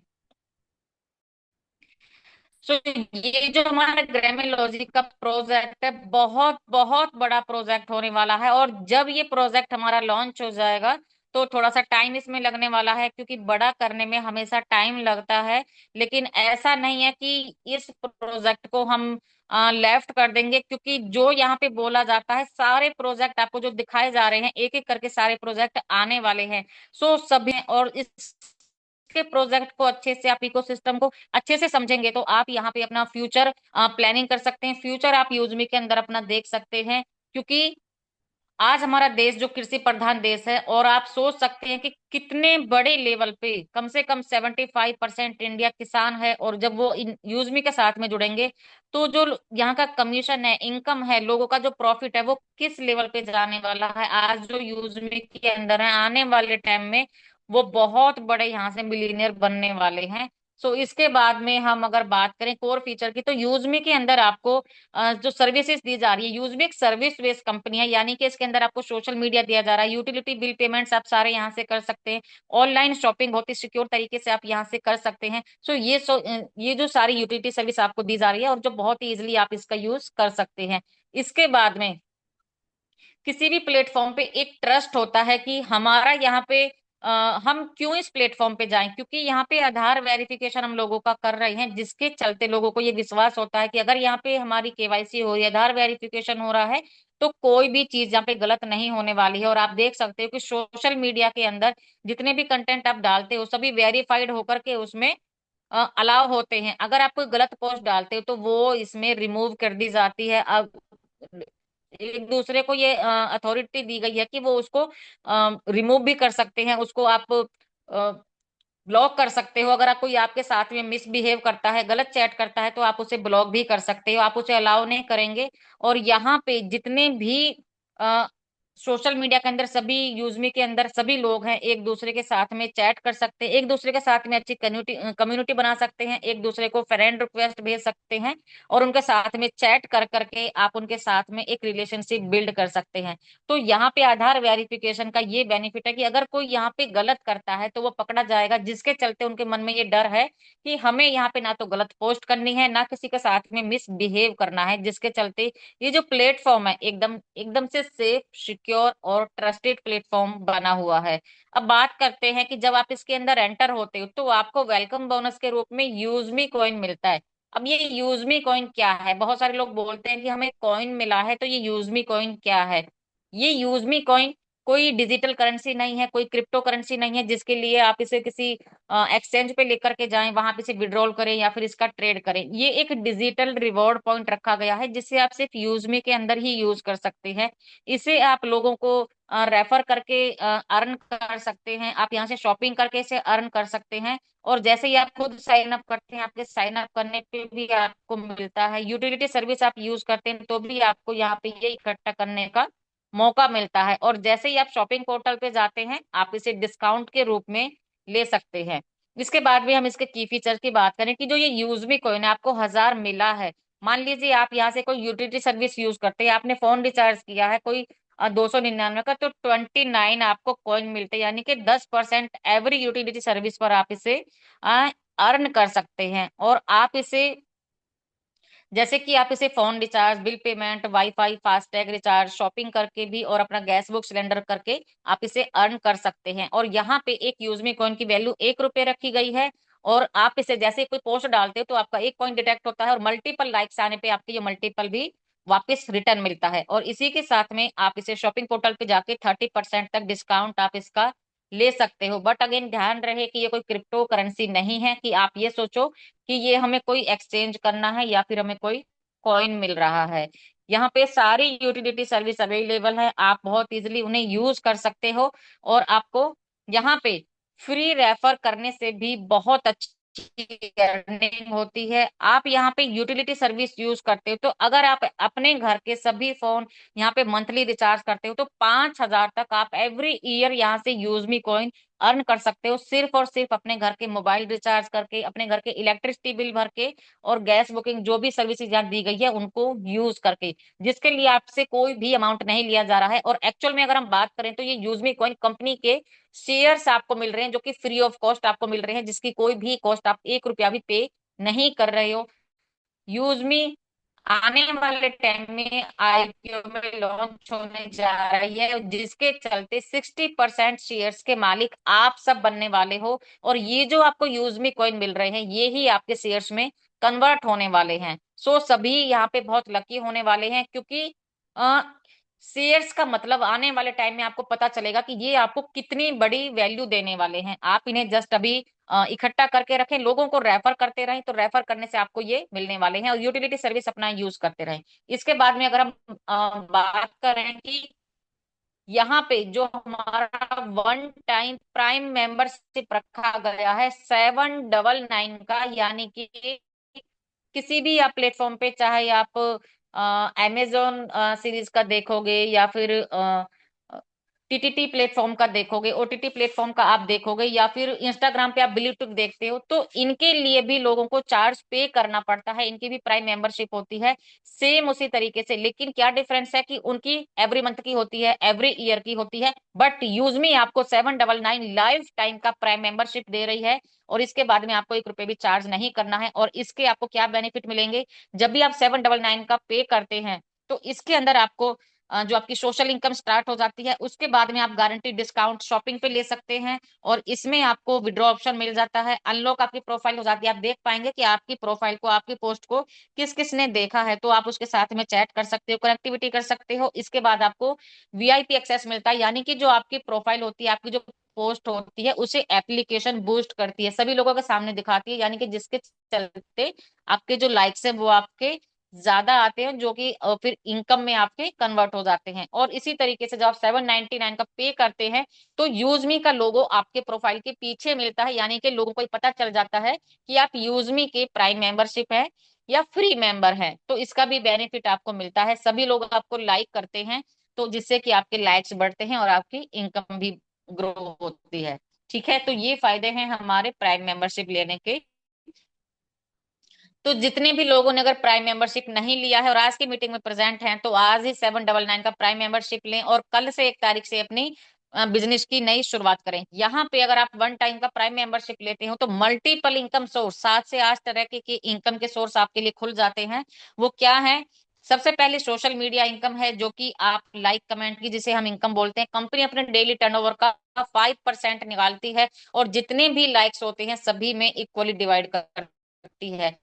सो ये जो हमारा ग्रामेलॉजी का प्रोजेक्ट है, बहुत बहुत बड़ा प्रोजेक्ट होने वाला है। और जब ये प्रोजेक्ट हमारा लॉन्च हो जाएगा तो थोड़ा सा टाइम इसमें लगने वाला है, क्योंकि बड़ा करने में हमेशा टाइम लगता है। लेकिन ऐसा नहीं है कि इस प्रोजेक्ट को हम लेफ्ट कर देंगे, क्योंकि जो यहाँ पे बोला जाता है, सारे प्रोजेक्ट आपको जो दिखाए जा रहे हैं एक एक करके सारे प्रोजेक्ट आने वाले हैं। सो सभी, और इस के प्रोजेक्ट को अच्छे से, आप इकोसिस्टम को अच्छे से समझेंगे तो आप यहाँ पे अपना फ्यूचर प्लानिंग कर सकते हैं, फ्यूचर आप यूजमी के अंदर अपना देख सकते हैं। क्योंकि आज हमारा देश जो कृषि प्रधान देश है, और आप सोच सकते हैं कि कितने बड़े लेवल पे कम से कम 75% इंडिया किसान है, और जब वो यूजमी के साथ में जुड़ेंगे तो जो यहाँ का कमीशन है, इनकम है, लोगों का जो प्रॉफिट है वो किस लेवल पे जाने वाला है। आज जो यूजमी के अंदर है, आने वाले टाइम में वो बहुत बड़े यहाँ से मिलीनियर बनने वाले हैं। सो इसके बाद में हम अगर बात करें कोर फीचर की, तो यूजमी के अंदर आपको जो सर्विसेज दी जा रही है, यूजमी एक सर्विस बेस्ड कंपनी है, यानी कि इसके अंदर आपको सोशल मीडिया दिया जा रहा है, यूटिलिटी बिल पेमेंट्स आप सारे यहाँ से कर सकते हैं, ऑनलाइन शॉपिंग बहुत ही सिक्योर तरीके से आप यहाँ से कर सकते हैं। सो ये जो सारी यूटिलिटी सर्विस आपको दी जा रही है, और जो बहुत ही इजिली आप इसका यूज कर सकते हैं। इसके बाद में किसी भी प्लेटफॉर्म पे एक ट्रस्ट होता है कि हमारा यहाँ पे हम क्यों इस प्लेटफॉर्म पे जाएं, क्योंकि यहाँ पे आधार वेरिफिकेशन हम लोगों का कर रहे हैं, जिसके चलते लोगों को ये विश्वास होता है कि अगर यहाँ पे हमारी केवाईसी हो रही है, आधार वेरिफिकेशन हो रहा है, तो कोई भी चीज यहाँ पे गलत नहीं होने वाली है। और आप देख सकते हो कि सोशल मीडिया के अंदर जितने भी कंटेंट आप डालते हो सभी वेरीफाइड होकर के उसमें अलाउ होते हैं। अगर आप कोई गलत पोस्ट डालते हो तो वो इसमें रिमूव कर दी जाती है। अब एक दूसरे को ये अथॉरिटी दी गई है कि वो उसको रिमूव भी कर सकते हैं, उसको आप ब्लॉक कर सकते हो। अगर आप कोई आपके साथ में मिसबिहेव करता है, गलत चैट करता है, तो आप उसे ब्लॉक भी कर सकते हो, आप उसे अलाउ नहीं करेंगे। और यहाँ पे जितने भी सोशल मीडिया के अंदर, सभी यूजमी के अंदर सभी लोग हैं, एक दूसरे के साथ में चैट कर सकते हैं, एक दूसरे के साथ में अच्छी कम्युनिटी कम्युनिटी बना सकते हैं, एक दूसरे को फ्रेंड रिक्वेस्ट भेज सकते हैं, और उनके साथ में चैट कर करके आप उनके साथ में एक रिलेशनशिप बिल्ड कर सकते हैं। तो यहाँ पे आधार वेरिफिकेशन का ये बेनिफिट है कि अगर कोई यहाँ पे गलत करता है तो वो पकड़ा जाएगा, जिसके चलते उनके मन में ये डर है कि हमें यहाँ पे ना तो गलत पोस्ट करनी है, ना किसी के साथ में मिसबिहेव करना है, जिसके चलते ये जो प्लेटफॉर्म है एकदम एकदम से सेफ, सिक्योर और ट्रस्टेड प्लेटफॉर्म बना हुआ है। अब बात करते हैं कि जब आप इसके अंदर एंटर होते हो तो आपको वेलकम बोनस के रूप में यूजमी कॉइन मिलता है। अब ये यूजमी कॉइन क्या है, बहुत सारे लोग बोलते हैं कि हमें कॉइन मिला है, तो ये यूजमी कॉइन क्या है। ये यूजमी कॉइन कोई डिजिटल करेंसी नहीं है, कोई क्रिप्टो करेंसी नहीं है जिसके लिए आप इसे किसी एक्सचेंज पे लेकर के जाएं, वहां पे इसे विड्रॉल करें या फिर इसका ट्रेड करें। ये एक डिजिटल रिवॉर्ड पॉइंट रखा गया है, जिसे आप सिर्फ यूजमी के अंदर ही यूज कर सकते हैं। इसे आप लोगों को रेफर करके अर्न कर सकते हैं, आप यहाँ से शॉपिंग करके इसे अर्न कर सकते हैं। और जैसे ही आप खुद साइन अप करते हैं, आपके साइन अप करने पे भी आपको मिलता है, यूटिलिटी सर्विस आप यूज करते हैं तो भी आपको यहाँ पे ये इकट्ठा करने का मौका मिलता है। और जैसे ही आप शॉपिंग पोर्टल पे जाते हैं आप इसे डिस्काउंट के रूप में ले सकते हैं। इसके बाद भी हम इसके की फीचर की बात करें कि जो ये यूजमी कॉइन है आपको 1000 मिला है, मान लीजिए आप यहाँ से कोई यूटिलिटी सर्विस यूज करते हैं, आपने फोन रिचार्ज किया है कोई 299 का, तो 29 आपको कॉइन मिलते हैं, यानी कि 10% एवरी यूटिलिटी सर्विस पर आप इसे अर्न कर सकते हैं। और आप इसे, जैसे कि आप इसे phone recharge, bill payment, wifi, FASTag recharge, shopping करके भी और अपना गैस बुक सिलेंडर करके आप इसे अर्न कर सकते हैं। और यहाँ पे एक यूजमी कॉइन की वैल्यू 1 रुपये रखी गई है। और आप इसे जैसे कोई पोस्ट डालते हो तो आपका एक कॉइन डिटेक्ट होता है, और मल्टीपल लाइक्स आने पे आपके ये मल्टीपल भी वापस रिटर्न मिलता है। और इसी के साथ में आप इसे शॉपिंग पोर्टल पे जाके 30% तक डिस्काउंट आप इसका ले सकते हो। बट अगेन ध्यान रहे कि ये कोई क्रिप्टो करेंसी नहीं है कि आप ये सोचो कि ये हमें कोई एक्सचेंज करना है या फिर हमें कोई कॉइन मिल रहा है। यहाँ पे सारी यूटिलिटी सर्विस अवेलेबल है, आप बहुत इजीली उन्हें यूज कर सकते हो। और आपको यहाँ पे फ्री रेफर करने से भी बहुत अच्छी अर्निंग होती है। आप यहाँ पे यूटिलिटी सर्विस यूज करते हो, तो अगर आप अपने घर के सभी फोन यहाँ पे मंथली रिचार्ज करते हो तो 5,000 तक आप एवरी ईयर यहाँ से यूज मी कॉइन अर्न कर सकते हो, सिर्फ और सिर्फ अपने घर के मोबाइल रिचार्ज करके, अपने घर के इलेक्ट्रिसिटी बिल भर के, और गैस बुकिंग जो भी सर्विसेज यहाँ दी गई है उनको यूज करके, जिसके लिए आपसे कोई भी अमाउंट नहीं लिया जा रहा है। और एक्चुअल में अगर हम बात करें तो ये यूजमी कॉइन कंपनी के शेयर्स आपको मिल रहे हैं, जो कि फ्री ऑफ कॉस्ट आपको मिल रहे हैं, जिसकी कोई भी कॉस्ट आप 1 रुपया भी पे नहीं कर रहे हो। यूजमी आने वाले टाइम में आईपीओ में लॉन्च होने जा रही है, जिसके चलते 60% शेयर्स के मालिक आप सब बनने वाले हो। और ये जो आपको यूजमी कॉइन मिल रहे हैं ये ही आपके शेयर्स में कन्वर्ट होने वाले हैं। सो सभी यहाँ पे बहुत लकी होने वाले हैं, क्योंकि शेयर्स का मतलब आने वाले टाइम में आपको पता चलेगा कि ये आपको कितनी बड़ी वैल्यू देने वाले हैं। आप इन्हें जस्ट अभी इकट्ठा करके रखें, लोगों को रेफर करते रहें, तो रेफर करने से आपको ये मिलने वाले हैं, और यूटिलिटी सर्विस अपना यूज करते रहें। इसके बाद में अगर हम बात करें कि यहाँ पे जो हमारा वन टाइम प्राइम मेंबरशिप रखा गया है 799 का, यानी कि किसी भी आप प्लेटफॉर्म पे, चाहे आप अमेजोन सीरीज का देखोगे या फिर टीटीटी प्लेटफॉर्म का देखोगे, ओटीटी प्लेटफॉर्म का आप देखोगे, या फिर इंस्टाग्राम पे आप ब्लूटूथ देखते हो, तो इनके लिए भी लोगों को चार्ज पे करना पड़ता है, इनकी भी प्राइम मेंबरशिप होती है सेम उसी तरीके से। लेकिन क्या डिफरेंस है कि उनकी एवरी मंथ की होती है, एवरी ईयर की होती है, बट यूजमी आपको 799 लाइफ टाइम का प्राइम मेंबरशिप दे रही है। और इसके बाद में आपको 1 रुपए भी चार्ज नहीं करना है। और इसके आपको क्या बेनिफिट मिलेंगे, जब भी आप 799 का पे करते हैं तो इसके अंदर आपको जो आपकी सोशल इनकम स्टार्ट हो जाती है, उसके बाद में आप गारंटी डिस्काउंट शॉपिंग पे ले सकते हैं। और इसमें आपको विड्रॉ ऑप्शन मिल जाता है, अनलॉक आपकी प्रोफाइल हो जाती है, आप देख पाएंगे कि आपकी प्रोफाइल को, आपकी पोस्ट को किस किस ने देखा है, तो आप उसके साथ में चैट कर सकते हो, कनेक्टिविटी कर सकते हो। इसके बाद आपको वीआईपी एक्सेस मिलता है, यानी कि जो आपकी प्रोफाइल होती है, आपकी जो पोस्ट होती है, उसे एप्लीकेशन बूस्ट करती है, सभी लोगों के सामने दिखाती है, यानी कि जिसके चलते आपके जो लाइक्स है वो आपके ज्यादा आते हैं, जो कि फिर इनकम में आपके कन्वर्ट हो जाते हैं। और इसी तरीके से जब आप 799 का पे करते हैं तो यूजमी का लोगो आपके प्रोफाइल के पीछे मिलता है, यानी कि लोगों को पता चल जाता है कि आप यूजमी के प्राइम मेंबरशिप है या फ्री मेंबर है। तो इसका भी बेनिफिट आपको मिलता है, सभी लोग आपको लाइक करते हैं, तो जिससे कि आपके लाइक्स बढ़ते हैं और आपकी इनकम भी ग्रो होती है। ठीक है, तो ये फायदे हैं हमारे प्राइम मेंबरशिप लेने के। तो जितने भी लोगों ने अगर प्राइम मेंबरशिप नहीं लिया है और आज की मीटिंग में प्रेजेंट हैं, तो आज ही 799 का प्राइम मेंबरशिप लें और कल से 1 तारीख से अपनी बिजनेस की नई शुरुआत करें। यहाँ पे अगर आप वन टाइम का प्राइम मेंबरशिप लेते हो तो मल्टीपल इनकम सोर्स, 7 से 8 तरह के इनकम के सोर्स आपके लिए खुल जाते हैं। वो क्या है? सबसे पहले सोशल मीडिया इनकम है, जो कि आप लाइक कमेंट की, जिसे हम इनकम बोलते हैं। कंपनी अपने डेली टर्नओवर का 5% निकालती है और जितने भी लाइक्स होते हैं सभी में इक्वली डिवाइड करती है।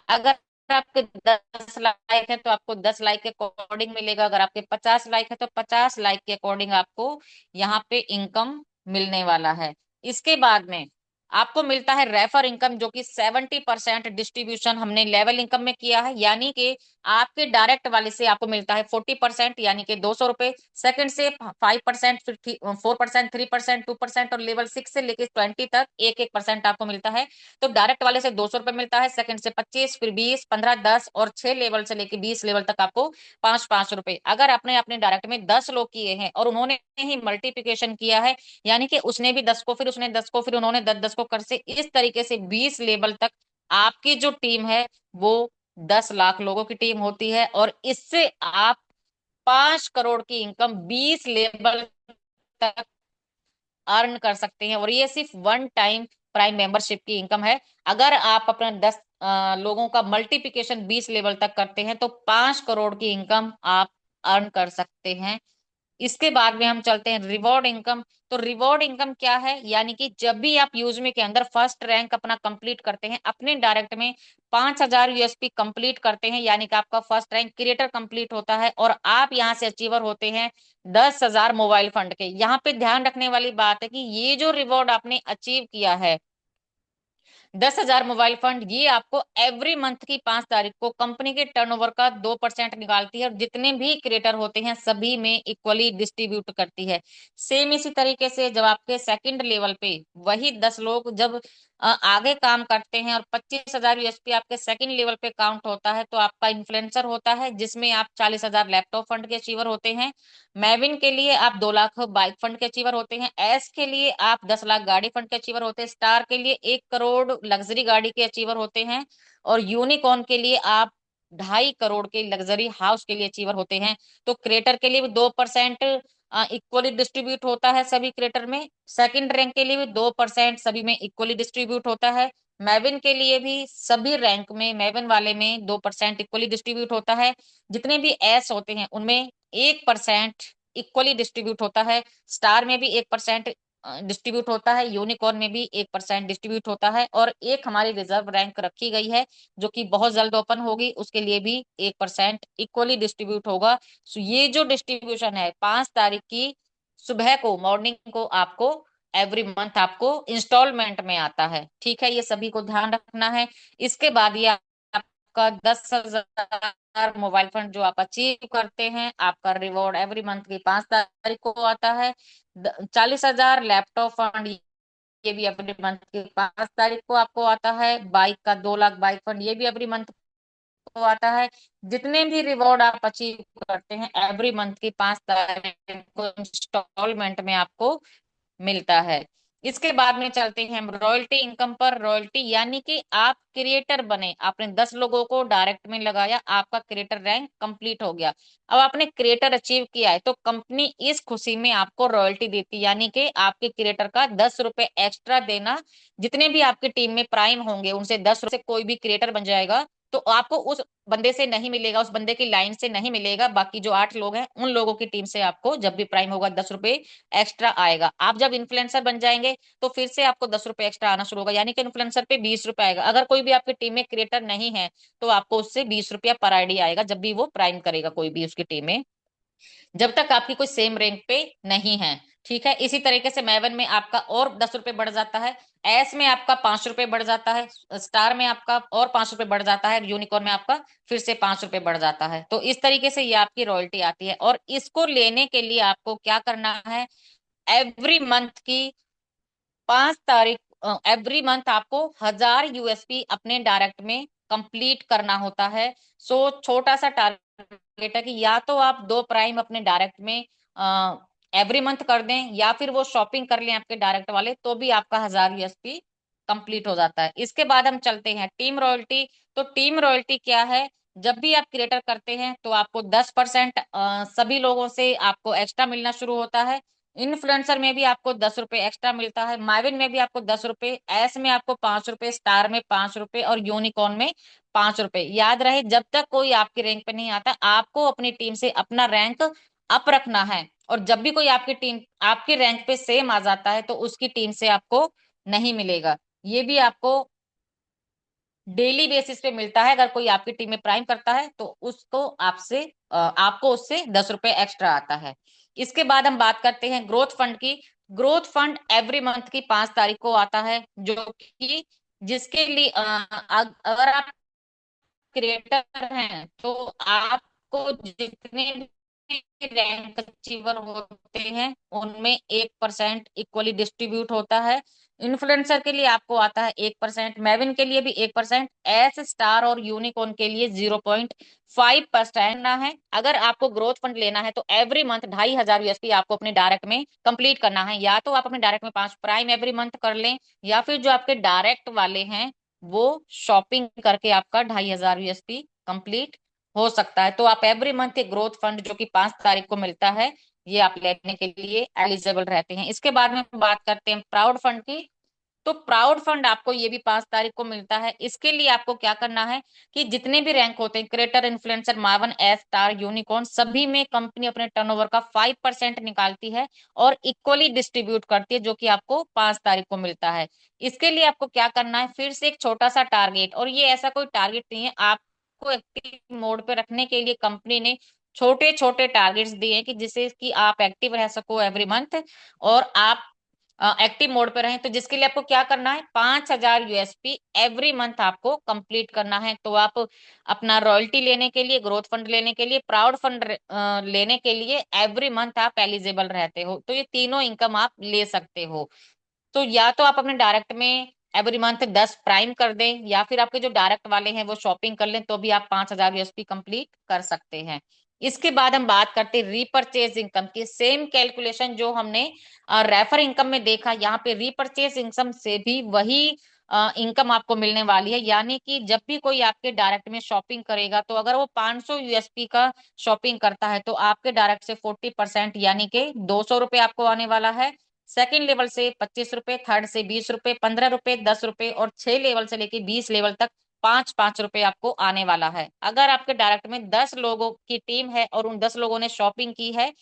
अगर आपके 10 लाइक है तो आपको 10 लाइक के अकॉर्डिंग मिलेगा, अगर आपके 50 लाइक है तो 50 लाइक के अकॉर्डिंग आपको यहाँ पे इनकम मिलने वाला है। इसके बाद में आपको मिलता है रेफर इनकम, जो कि 70% डिस्ट्रीब्यूशन हमने लेवल इनकम में किया है, यानी कि आपके डायरेक्ट वाले से आपको मिलता है 40%, यानी कि 200 रुपए। सेकंड से 5%, फिर 4%, 3%, 2%, और लेवल 6 से लेके 20 तक 1-1% आपको मिलता है। तो डायरेक्ट वाले से 200 रुपए मिलता है, सेकंड से 25, फिर 20, 15, 10 और 6 लेवल से लेके 20 लेवल तक आपको 5-5 रुपए। अगर आपने अपने डायरेक्ट में 10 लोग किए हैं और उन्होंने ही मल्टीप्लिकेशन किया है, यानी कि उसने भी 10 को, फिर उसने 10 को, फिर उन्होंने 10-10 को कर से, इस तरीके से 20 लेवल तक आपकी जो टीम है वो 10 लाख लोगों की टीम होती है, और इससे आप 5 करोड़ की इनकम 20 लेवल तक अर्न कर सकते हैं। और ये सिर्फ वन टाइम प्राइम मेंबरशिप की इनकम है। अगर आप अपना 10 लोगों का मल्टीप्लिकेशन 20 लेवल तक करते हैं तो 5 करोड़ की इनकम आप अर्न कर सकते हैं। इसके बाद में हम चलते हैं रिवॉर्ड इनकम। तो रिवॉर्ड इनकम क्या है, यानी कि जब भी आप यूजमी के अंदर फर्स्ट रैंक अपना कंप्लीट करते हैं, अपने डायरेक्ट में 5,000 यूएसपी कंप्लीट करते हैं, यानी कि आपका फर्स्ट रैंक क्रिएटर कंप्लीट होता है, और आप यहाँ से अचीवर होते हैं 10,000 मोबाइल फंड के। यहाँ पे ध्यान रखने वाली बात है कि ये जो रिवॉर्ड आपने अचीव किया है 10,000 मोबाइल फंड, ये आपको एवरी मंथ की 5 तारीख को कंपनी के टर्नओवर का 2% निकालती है, और जितने भी क्रिएटर होते हैं सभी में इक्वली डिस्ट्रीब्यूट करती है। सेम इसी तरीके से जब आपके सेकंड लेवल पे वही 10 लोग जब आगे काम करते हैं और 25,000 यूएसपी आपके सेकंड लेवल पे काउंट होता है, तो आपका इन्फ्लुएंसर होता है जिसमें आप 40,000 लैपटॉप फंड के अचीवर होते हैं। मैविन के लिए आप 2 लाख बाइक फंड के अचीवर होते हैं। एस के लिए आप 10 लाख गाड़ी फंड के अचीवर होते हैं। स्टार के लिए 1 करोड़ लग्जरी गाड़ी के अचीवर होते हैं। और यूनिकॉर्न के लिए आप 2.5 करोड़ के लग्जरी हाउस के लिए अचीवर होते हैं। तो क्रिएटर के लिए भी 2% इक्वली डिस्ट्रीब्यूट होता है सभी क्रिएटर में। सेकंड रैंक के लिए भी 2% सभी में इक्वली डिस्ट्रीब्यूट होता है। मैविन के लिए भी सभी रैंक में मैविन वाले में 2% इक्वली डिस्ट्रीब्यूट होता है। जितने भी एस होते हैं उनमें 1% इक्वली डिस्ट्रीब्यूट होता है। स्टार में भी 1% डिस्ट्रीब्यूट होता है। यूनिकॉर्न में भी 1% डिस्ट्रीब्यूट होता है। और एक हमारी रिजर्व रैंक रखी गई है जो कि बहुत जल्द ओपन होगी, उसके लिए भी 1% इक्वली डिस्ट्रीब्यूट होगा। सो ये जो डिस्ट्रीब्यूशन है 5 तारीख की सुबह को मॉर्निंग को आपको एवरी मंथ आपको इंस्टॉलमेंट में आता है। ठीक है, ये सभी को ध्यान रखना है। इसके बाद ये आपका 10,000 मोबाइल फंड जो आप अचीव करते हैं, आपका रिवॉर्ड एवरी मंथ की 5 तारीख को आता है। 40,000 लैपटॉप फंड, ये भी एवरी मंथ की 5 तारीख को आपको आता है। बाइक का 2 लाख बाइक फंड, ये भी एवरी मंथ को आता है। जितने भी रिवॉर्ड आप अचीव करते हैं एवरी मंथ की 5 तारीख को इंस्टॉलमेंट में आपको मिलता है। इसके बाद में चलते हैं हम रॉयल्टी इनकम पर। रॉयल्टी यानी कि आप क्रिएटर बने, आपने 10 लोगों को डायरेक्ट में लगाया, आपका क्रिएटर रैंक कंप्लीट हो गया, अब आपने क्रिएटर अचीव किया है, तो कंपनी इस खुशी में आपको रॉयल्टी देती है, यानी कि आपके क्रिएटर का 10 रुपए एक्स्ट्रा देना। जितने भी आपकी टीम में प्राइम होंगे उनसे 10 रुपए से कोई भी क्रिएटर बन जाएगा तो आपको उस बंदे से नहीं मिलेगा, उस बंदे की लाइन से नहीं मिलेगा, बाकी जो 8 लोग हैं उन लोगों की टीम से आपको जब भी प्राइम होगा 10 रुपए एक्स्ट्रा आएगा। आप जब इन्फ्लुएंसर बन जाएंगे तो फिर से आपको 10 रुपए एक्स्ट्रा आना शुरू होगा, यानी कि इन्फ्लुएंसर पे 20 रुपए आएगा। अगर कोई भी आपकी टीम में क्रिएटर नहीं है तो आपको उससे 20 रुपया पर आईडी आएगा जब भी वो प्राइम करेगा कोई भी उसकी टीम में, जब तक आपकी कोई सेम रैंक पे नहीं है। ठीक है, इसी तरीके से मैवन में आपका और 10 रुपए बढ़ जाता है। एस में आपका 5 रुपए बढ़ जाता है। स्टार में आपका और 5 रुपए बढ़ जाता है। यूनिकॉर्न में आपका फिर से 5 रुपए बढ़ जाता है। तो इस तरीके से ये आपकी रॉयल्टी आती है। और इसको लेने के लिए आपको क्या करना है, एवरी मंथ की 5 तारीख, एवरी मंथ आपको 1,000 यूएसपी अपने डायरेक्ट में कंप्लीट करना होता है। सो छोटा सा टारगेट है कि या तो आप 2 प्राइम अपने डायरेक्ट में एवरी मंथ कर दें, या फिर वो शॉपिंग कर लें आपके डायरेक्ट वाले, तो भी आपका 1,000 यूएसपी कंप्लीट हो जाता है। इसके बाद हम चलते हैं टीम रॉयल्टी। तो टीम रॉयल्टी क्या है, जब भी आप क्रिएटर करते हैं तो आपको 10% सभी लोगों से आपको एक्स्ट्रा मिलना शुरू होता है। इन्फ्लुएंसर में भी आपको 10 रुपए एक्स्ट्रा मिलता है। माइविन में भी आपको 10 रुपए, एस में आपको 5 रुपए, स्टार में 5 रुपए और यूनिकॉर्न में 5 रुपए। याद रहे जब तक कोई आपकी रैंक पे नहीं आता आपको अपनी टीम से अपना रैंक अप रखना है, और जब भी कोई आपकी टीम आपकी रैंक पे सेम आ जाता है तो उसकी टीम से आपको नहीं मिलेगा। ये भी आपको डेली बेसिस पे मिलता है। अगर कोई आपकी टीम में प्राइम करता है तो उसको आपको उससे 10 रुपए एक्स्ट्रा आता है। इसके बाद हम बात करते हैं ग्रोथ फंड की। ग्रोथ फंड एवरी मंथ की 5 तारीख को आता है, जो कि जिसके लिए अगर आप क्रिएटर हैं तो आपको जितने भी रैंक अचीवर होते हैं उनमें 1% इक्वली डिस्ट्रीब्यूट होता है। इन्फ्लुएंसर के लिए आपको आता है 1%, मैविन के लिए भी 1%, एस स्टार और यूनिकॉर्न के लिए 0.5% ना है। अगर आपको ग्रोथ फंड लेना है तो एवरी मंथ 2,500 यूएसपी आपको अपने डायरेक्ट में कंप्लीट करना है। या तो आप अपने डायरेक्ट में 5 प्राइम एवरी मंथ कर लें, या फिर जो आपके डायरेक्ट वाले हैं वो शॉपिंग करके आपका 2500 USP कंप्लीट हो सकता है। तो आप एवरी मंथ एक ग्रोथ फंड जो कि 5 तारीख को मिलता है, ये आप लेने के लिए एलिजिबल रहते हैं। इसके बाद में बात करते हैं प्राउड फंड की। तो प्राउड फंड आपको ये भी 5 तारीख को मिलता है। इसके लिए आपको क्या करना है कि जितने भी रैंक होते हैं, क्रिएटर, इन्फ्लुएंसर, मावन, एस स्टार, यूनिकॉर्न, सभी में कंपनी अपने टर्नओवर का 5% निकालती है और इक्वली डिस्ट्रीब्यूट करती है, जो कि आपको 5 तारीख को मिलता है। इसके लिए आपको क्या करना है, फिर से एक छोटा सा टारगेट, और ये ऐसा कोई टारगेट नहीं है, आपको एक्टिव मोड पे रखने के लिए कंपनी ने छोटे छोटे टारगेट्स दिए हैं कि जिससे कि आप एक्टिव रह सको एवरी मंथ, और आप एक्टिव मोड पे रहें। तो जिसके लिए आपको क्या करना है, 5000 USP एवरी मंथ आपको कंप्लीट करना है। तो आप अपना रॉयल्टी लेने के लिए, ग्रोथ फंड लेने के लिए, प्राउड फंड लेने के लिए एवरी मंथ आप एलिजिबल रहते हो। तो ये तीनों इनकम आप ले सकते हो। तो या तो आप अपने डायरेक्ट में एवरी मंथ 10 प्राइम कर दें, या फिर आपके जो डायरेक्ट वाले हैं वो शॉपिंग कर लें, तो भी आप 5000 USP कंप्लीट कर सकते हैं। इसके बाद हम बात करते हैं रीपर्चेज इनकम की। सेम कैलकुलेशन जो हमने रेफर इनकम में देखा, यहाँ पे रीपर्चेज इनकम से भी वही इनकम आपको मिलने वाली है। यानी कि जब भी कोई आपके डायरेक्ट में शॉपिंग करेगा, तो अगर वो 500 USP का शॉपिंग करता है, तो आपके डायरेक्ट से 40% यानी कि 200 रुपये आपको आने वाला है। सेकंड लेवल से 25 रुपए, थर्ड से 20 रुपए, 15 रुपए, 10 रुपए, और 6 लेवल से लेके 20 लेवल तक 5-5 रुपए आपको आने वाला है। अगर आपके डायरेक्ट में 10 लोगों की टीम है और उन 10 लोगों ने शॉपिंग की है,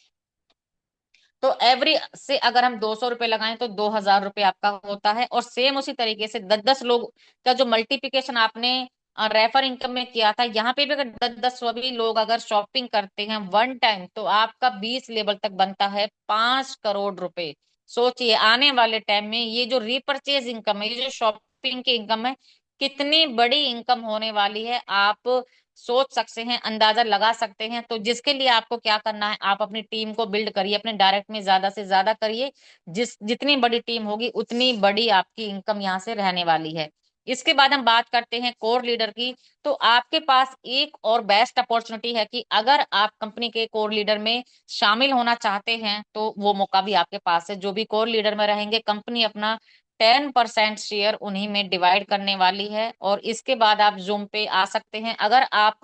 तो एवरी से अगर हम 200 रुपए लगाएं तो 2000 रुपए आपका होता है। और सेम उसी तरीके से 10-10 लोग का जो मल्टीप्लिकेशन आपने रेफर इनकम में किया था, यहाँ पे भी अगर 10-10 सभी लोग अगर शॉपिंग करते हैं वन टाइम, तो आपका 20 लेवल तक बनता है 5 करोड़ रुपए। सोचिए आने वाले टाइम में ये जो रीपर्चेज इनकम है, ये जो शॉपिंग की इनकम है, कितनी बड़ी इनकम होने वाली है, आप सोच सकते हैं, अंदाजा लगा सकते हैं। तो जिसके लिए आपको क्या करना है, आप अपनी टीम को बिल्ड करिए, अपने डायरेक्ट में ज्यादा से ज्यादा करिए। जितनी बड़ी टीम होगी उतनी बड़ी आपकी इनकम यहाँ से रहने वाली है। इसके बाद हम बात करते हैं कोर लीडर की। तो आपके पास एक और बेस्ट अपॉर्चुनिटी है कि अगर आप कंपनी के कोर लीडर में शामिल होना चाहते हैं, तो वो मौका भी आपके पास है। जो भी कोर लीडर में रहेंगे, कंपनी अपना 10% शेयर उन्हीं में डिवाइड करने वाली है। और इसके बाद आप जूम पे आ सकते हैं। अगर आप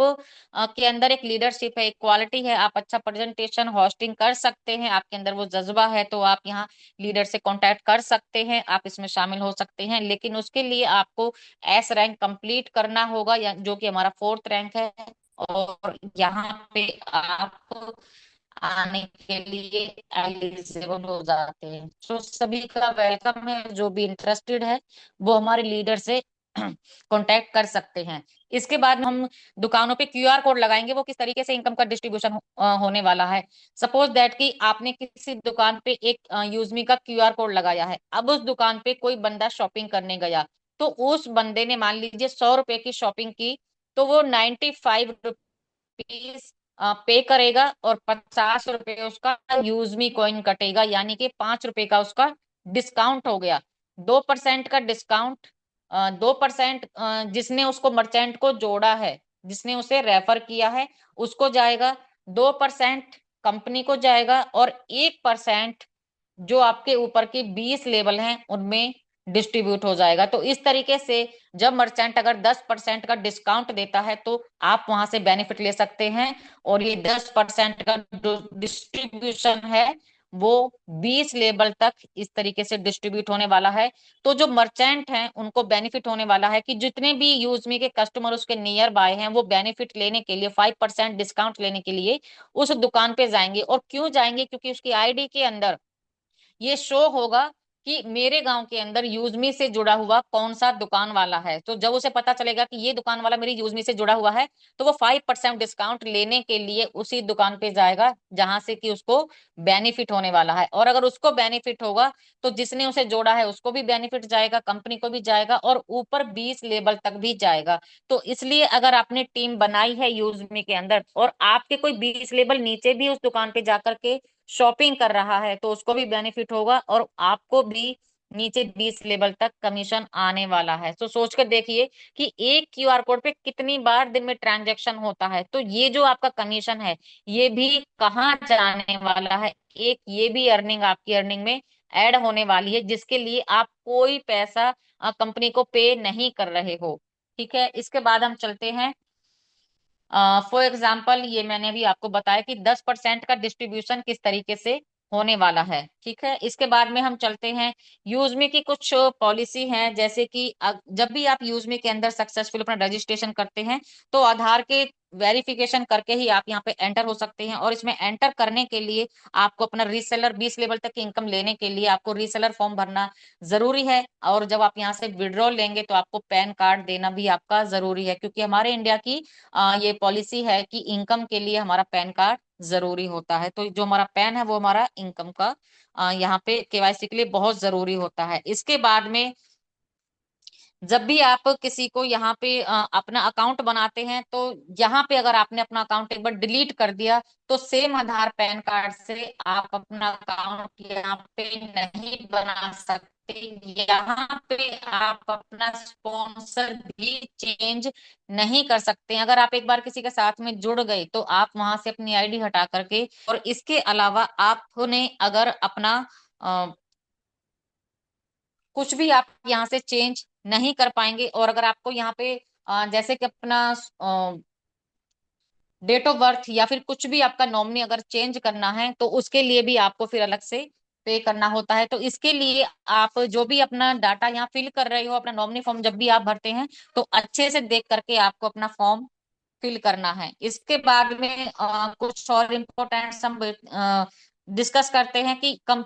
के अंदर एक लीडरशिप है, एक क्वालिटी है, आप अच्छा प्रेजेंटेशन होस्टिंग कर सकते हैं, आपके अंदर वो जज्बा है, तो आप यहाँ लीडर से कांटेक्ट कर सकते हैं, आप इसमें शामिल हो सकते हैं। लेकिन उसके लिए आपको एस रैंक कंप्लीट करना होगा, जो कि हमारा 4th रैंक है। और यहाँ पे आप आने के लिए एलिजिबल हो जाते हैं। तो सभी का वेलकम है, जो भी इंटरेस्टेड है वो हमारे लीडर से कांटेक्ट कर सकते हैं। इसके बाद हम दुकानों पे QR कोड लगाएंगे। वो किस तरीके से इनकम का डिस्ट्रीब्यूशन होने वाला है। सपोज दैट कि आपने किसी दुकान पे एक यूजमी का QR कोड लगाया है। अब उस दुकान पे कोई बंदा शॉपिंग करने गया, तो उस बंदे ने मान लीजिए 100 रुपए की शॉपिंग की, तो वो 95 रुपीज पे करेगा, और 50 रुपए उसका यूजमी कॉइन कटेगा, यानी कि 5 रुपए का उसका डिस्काउंट हो गया। 2% का डिस्काउंट, 2% जिसने उसको मर्चेंट को जोड़ा है, जिसने उसे रेफर किया है, उसको जाएगा। 2% कंपनी को जाएगा, और 1% जो आपके ऊपर के 20 लेवल हैं उनमें डिस्ट्रीब्यूट हो जाएगा। तो इस तरीके से जब मर्चेंट अगर 10% का डिस्काउंट देता है, तो आप वहां से बेनिफिट ले सकते हैं। और ये 10% का डिस्ट्रीब्यूशन है, वो 20 लेवल तक इस तरीके से डिस्ट्रीब्यूट होने वाला है। तो जो मर्चेंट हैं उनको बेनिफिट होने वाला है कि जितने भी यूजमी के कस्टमर उसके नियर बाय हैं, वो बेनिफिट लेने के लिए, 5% डिस्काउंट लेने के लिए उस दुकान पे जाएंगे। और क्यों जाएंगे, क्योंकि उसकी आईडी के अंदर ये शो होगा कि मेरे गांव के अंदर यूजमी से जुड़ा हुआ कौन सा दुकान वाला है। तो जब उसे पता चलेगा कि ये दुकान वाला मेरी यूजमी से जुड़ा हुआ है, तो वो 5% डिस्काउंट लेने के लिए उसी दुकान पे जाएगा जहां से कि उसको बेनिफिट होने वाला है। और अगर उसको बेनिफिट होगा, तो जिसने उसे जोड़ा है उसको भी बेनिफिट जाएगा, कंपनी को भी जाएगा, और ऊपर 20 लेवल तक भी जाएगा। तो इसलिए अगर आपने टीम बनाई है यूजमी के अंदर, और आपके कोई 20 लेवल नीचे भी उस दुकान पे जाकर के शॉपिंग कर रहा है, तो उसको भी बेनिफिट होगा, और आपको भी नीचे 20 लेवल तक कमीशन आने वाला है। तो सोच कर देखिए कि एक QR कोड पे कितनी बार दिन में ट्रांजैक्शन होता है। तो ये जो आपका कमीशन है, ये भी कहाँ जाने वाला है, एक ये भी अर्निंग आपकी अर्निंग में ऐड होने वाली है, जिसके लिए आप कोई पैसा कंपनी को पे नहीं कर रहे हो। ठीक है, इसके बाद हम चलते हैं। फॉर एग्जाम्पल, ये मैंने भी आपको बताया कि 10% का डिस्ट्रीब्यूशन किस तरीके से होने वाला है। ठीक है, इसके बाद में हम चलते हैं यूजमी की कुछ पॉलिसी हैं, जैसे कि जब भी आप यूजमी के अंदर सक्सेसफुल अपना रजिस्ट्रेशन करते हैं तो आधार के वेरिफिकेशन करके ही आप यहाँ पे एंटर हो सकते हैं। और इसमें एंटर करने के लिए आपको अपना रीसेलर 20 लेवल तक की इनकम लेने के लिए आपको रीसेलर फॉर्म भरना जरूरी है। और जब आप यहाँ से विड्रॉल लेंगे तो आपको पैन कार्ड देना भी आपका जरूरी है, क्योंकि हमारे इंडिया की ये पॉलिसी है कि इनकम के लिए हमारा पैन कार्ड जरूरी होता है। तो जो हमारा पैन है वो हमारा इनकम का यहाँ पे केवाईसी के लिए बहुत जरूरी होता है। इसके बाद में जब भी आप किसी को यहाँ पे अपना अकाउंट बनाते हैं तो यहाँ पे अगर आपने अपना अकाउंट एक बार डिलीट कर दिया तो सेम आधार पैन कार्ड से आप अपना अकाउंट यहाँ पे नहीं बना सकते। यहाँ पे आप अपना स्पॉन्सर भी चेंज नहीं कर सकते हैं। अगर आप एक बार किसी के साथ में जुड़ गए तो आप वहां से अपनी आईडी हटा करके, और इसके अलावा आपने अगर अपना कुछ भी आप यहाँ से चेंज नहीं कर पाएंगे। और अगर आपको यहाँ पे जैसे कि अपना डेट ऑफ बर्थ या फिर कुछ भी आपका नॉमिनी अगर चेंज करना है तो उसके लिए भी आपको फिर अलग से पे करना होता है। तो इसके लिए आप जो भी अपना डाटा यहाँ फिल कर रहे हो, अपना नॉमिनी फॉर्म जब भी आप भरते हैं तो अच्छे से देख करके आपको अपना फॉर्म फिल करना है। इसके बाद में कुछ और इम्पोर्टेंट हम डिस्कस करते हैं कि कम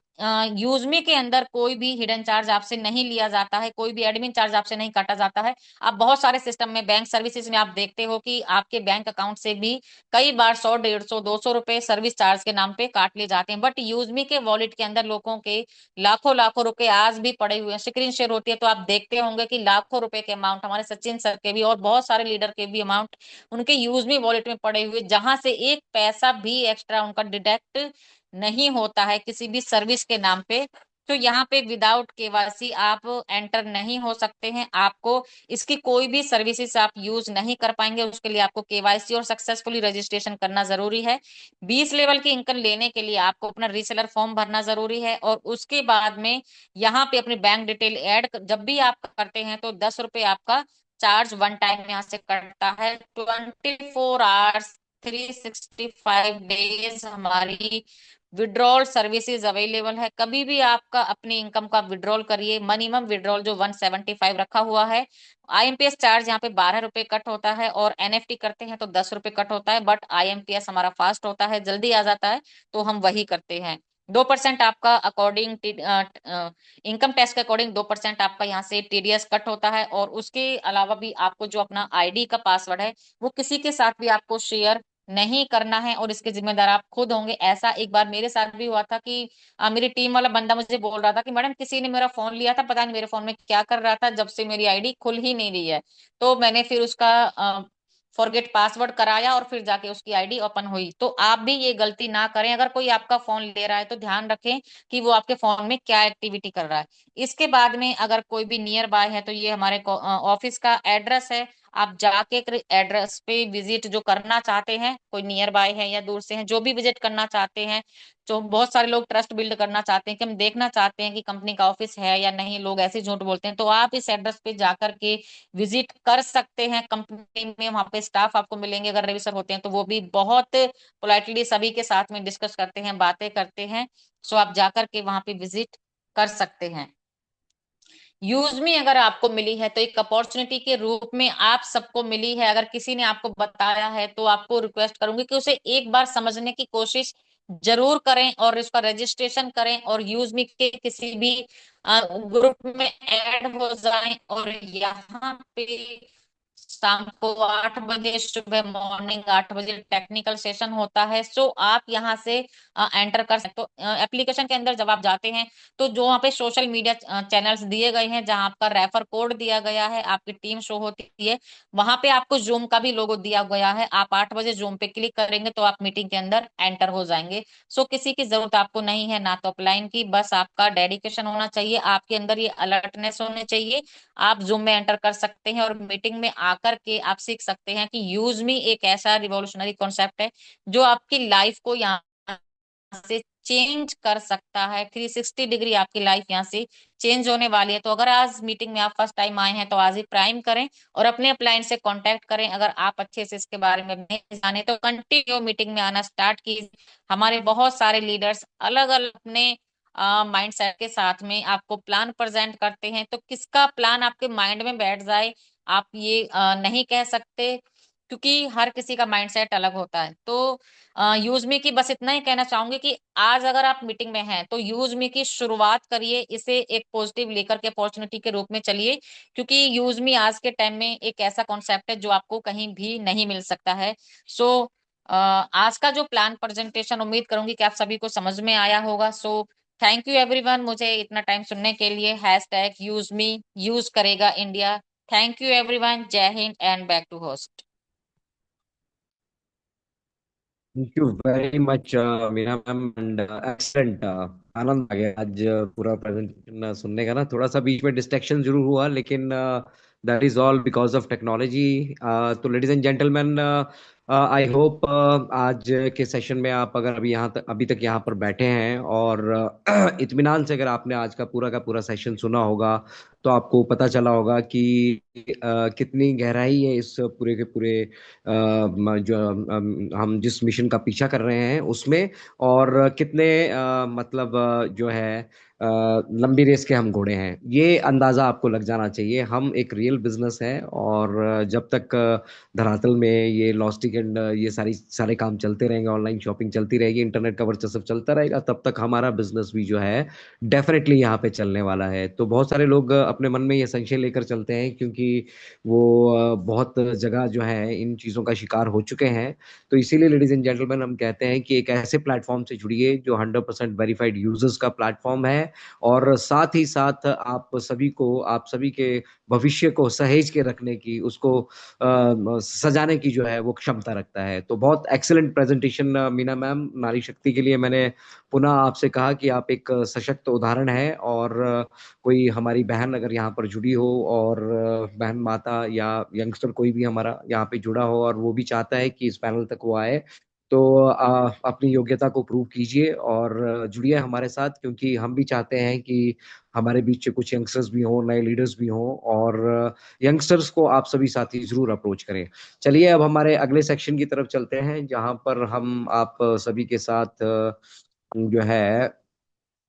यूजमी के अंदर कोई भी हिडन चार्ज आपसे नहीं लिया जाता है, कोई भी एडमिन चार्ज आपसे नहीं काटा जाता है। आप बहुत सारे सिस्टम में बैंक सर्विसेज में आप देखते हो कि आपके बैंक अकाउंट से भी कई बार 100, 150, 200 रुपए सर्विस चार्ज के नाम पे काट लिए जाते हैं। बट यूजमी के वॉलेट के अंदर लोगों के लाखों लाखों रुपए आज भी पड़े हुए हैं। स्क्रीन शेयर होती है तो आप देखते होंगे कि लाखों रुपए के अमाउंट हमारे सचिन सर के भी और बहुत सारे लीडर के भी अमाउंट उनके यूजमी वॉलेट में पड़े हुए, जहां से एक पैसा भी एक्स्ट्रा उनका डिडक्ट नहीं होता है किसी भी सर्विस के नाम पे। तो यहाँ पे विदाउट केवाईसी आप एंटर नहीं हो सकते हैं। आपको इसकी कोई भी सर्विसेज आप यूज नहीं कर पाएंगे, उसके लिए आपको केवाईसी और सक्सेसफुली रजिस्ट्रेशन करना जरूरी है। 20 लेवल की इनकम लेने के लिए आपको अपना रीसेलर फॉर्म भरना जरूरी है। और उसके बाद में यहाँ पे अपनी बैंक डिटेल ऐड जब भी आप करते हैं तो 10 रुपए आपका चार्ज वन टाइम यहाँ से कटता है। 24 आवर्स 365 डेज हमारी विड्रॉल सर्विसेज अवेलेबल है। कभी भी आपका अपनी इनकम का विड्रॉल करिए। मिनिमम विड्रॉल जो 175 रखा हुआ है। आईएमपीएस चार्ज यहाँ पे 12 रुपए कट होता है, और एनएफटी करते हैं तो 10 रुपए कट होता है। बट आईएमपीएस हमारा फास्ट होता है, जल्दी आ जाता है, तो हम वही करते हैं। 2% आपका अकॉर्डिंग इनकम टैक्स के अकॉर्डिंग 2% आपका यहाँ से टीडीएस कट होता है। और उसके अलावा भी आपको जो अपना आईडी का पासवर्ड है वो किसी के साथ भी आपको शेयर नहीं करना है, और इसके जिम्मेदार आप खुद होंगे। ऐसा एक बार मेरे साथ भी हुआ था कि मेरी टीम वाला बंदा मुझे बोल रहा था कि मैडम किसी ने मेरा फोन लिया था, पता नहीं मेरे फोन में क्या कर रहा था, जब से मेरी आईडी खुल ही नहीं रही है। तो मैंने फिर उसका फॉरगेट पासवर्ड कराया और फिर जाके उसकी आईडी ओपन हुई। तो आप भी ये गलती ना करें। अगर कोई आपका फोन ले रहा है तो ध्यान रखें कि वो आपके फोन में क्या एक्टिविटी कर रहा है। इसके बाद में अगर कोई भी नियर बाय है तो ये हमारे ऑफिस का एड्रेस है। आप जाके एड्रेस पे विजिट जो करना चाहते हैं, कोई नियर बाय है या दूर से है, जो भी विजिट करना चाहते हैं, जो बहुत सारे लोग ट्रस्ट बिल्ड करना चाहते हैं कि हम देखना चाहते हैं कि कंपनी का ऑफिस है या नहीं, लोग ऐसे झूठ बोलते हैं, तो आप इस एड्रेस पे जाकर के विजिट कर सकते हैं। कंपनी में वहाँ पे स्टाफ आपको मिलेंगे, अगर रविसर होते हैं तो वो भी बहुत पोलाइटली सभी के साथ में डिस्कस करते हैं, बातें करते हैं। सो आप जाकर के वहां पे विजिट कर सकते हैं। यूजमी अगर आपको मिली है तो एक अपॉर्चुनिटी के रूप में आप सबको मिली है। अगर किसी ने आपको बताया है तो आपको रिक्वेस्ट करूंगी कि उसे एक बार समझने की कोशिश जरूर करें और इसका रजिस्ट्रेशन करें, और यूजमी के किसी भी ग्रुप में ऐड हो जाएं। और यहाँ पे शाम को 8 बजे, सुबह मॉर्निंग 8 बजे टेक्निकल सेशन होता है। सो आप यहाँ से एंटर कर सकते हो। एप्लीकेशन के अंदर जब आप जाते हैं तो जो वहाँ पे सोशल मीडिया चैनल्स दिए गए हैं, जहाँ आपका रेफर कोड दिया गया है, आपकी टीम शो होती है, वहां पे आपको जूम का भी लोगो दिया गया है। आप 8 बजे जूम पे क्लिक करेंगे तो आप मीटिंग के अंदर एंटर हो जाएंगे। सो किसी की जरूरत आपको नहीं है, ना तो अपलाइन की, बस आपका डेडिकेशन होना चाहिए, आपके अंदर ये अलर्टनेस होने चाहिए। आप जूम में एंटर कर सकते हैं और मीटिंग में आकर के आप सीख सकते हैं कि यूज मी एक ऐसा रिवॉल्यूशनरी कॉन्सेप्ट है जो आपकी लाइफ को यहाँ से चेंज कर सकता है। 360 डिग्री आपकी लाइफ यहाँ से चेंज होने वाली है। तो अगर आज मीटिंग में आप फर्स्ट टाइम आए हैं तो आज ही प्राइम करें और अपने अपलाइन से कांटेक्ट करें। अगर आप अच्छे से इसके बारे में नहीं जाने तो कंटिन्यू मीटिंग में आना स्टार्ट कीजिए। हमारे बहुत सारे लीडर्स अलग अलग अपने माइंडसेट के साथ में आपको प्लान प्रेजेंट करते हैं। तो किसका प्लान आपके माइंड में बैठ जाए आप ये नहीं कह सकते, क्योंकि हर किसी का माइंडसेट अलग होता है। तो यूज मी की बस इतना ही कहना चाहूंगी कि आज अगर आप मीटिंग में हैं तो यूज मी की शुरुआत करिए, इसे एक पॉजिटिव लेकर के अपॉर्चुनिटी के रूप में चलिए, क्योंकि यूज मी आज के टाइम में एक ऐसा कॉन्सेप्ट है जो आपको कहीं भी नहीं मिल सकता है। सो आज का जो प्लान प्रेजेंटेशन उम्मीद करूंगी कि आप सभी को समझ में आया होगा। सो थैंक यू एवरीवन मुझे इतना टाइम सुनने के लिए। हैशटैग यूज मी यूज करेगा इंडिया। Thank you everyone. जय Hind and back to host. Thank you very much Meena ma'am and excellent. आनंद आ गया आज पूरा प्रेजेंटेशन सुनने का ना। थोड़ा सा बीच में डिस्ट्रैक्शन जरूर हुआ, लेकिन that is all because of technology. तो ladies and gentleman, I hope आज के सेशन में आप अगर अभी तक यहाँ पर बैठे हैं और इत्मीनान से अगर आपने आज का पूरा सेशन सुना होगा, तो आपको पता चला होगा कि कितनी गहराई है इस पूरे के पूरे जो हम जिस मिशन का पीछा कर रहे हैं उसमें, और कितने मतलब जो है लंबी रेस के हम घोड़े हैं, ये अंदाजा आपको लग जाना चाहिए। हम एक रियल बिजनेस है, और जब तक धरातल में ये लॉजिस्टिक एंड ये सारे काम चलते रहेंगे, ऑनलाइन शॉपिंग चलती रहेगी, इंटरनेट का वर्चस्व चलता रहेगा, तब तक हमारा बिजनेस भी जो है डेफिनेटली यहाँ पे चलने वाला है। तो बहुत सारे लोग अपने मन में ये संशय लेकर चलते हैं, क्योंकि वो बहुत जगह जो है इन चीज़ों का शिकार हो चुके हैं। तो इसीलिए लेडीज एंड जेंटलमैन हम कहते हैं कि एक ऐसे प्लेटफॉर्म से जुड़िए जो 100% वेरीफाइड यूजर्स का प्लेटफॉर्म है, और साथ ही साथ आप सभी के भविष्य को सहेज के रखने की, उसको सजाने की जो है वो क्षमता रखता है। तो बहुत एक्सीलेंट प्रेजेंटेशन मीना मैम। नारी शक्ति के लिए मैंने पुनः आपसे कहा कि आप एक सशक्त उदाहरण है, और कोई हमारी बहन अगर यहाँ पर जुड़ी हो, और बहन माता या यंगस्टर कोई भी हमारा यहाँ पे जुड़ा हो और वो भी चाहता है कि इस पैनल तक वो आए, तो अपनी योग्यता को प्रूव कीजिए और जुड़िए हमारे साथ, क्योंकि हम भी चाहते हैं कि हमारे बीच से कुछ यंगस्टर्स भी हों, नए लीडर्स भी हों, और यंगस्टर्स को आप सभी साथी जरूर अप्रोच करें। चलिए अब हमारे अगले सेक्शन की तरफ चलते हैं, जहां पर हम आप सभी के साथ जो है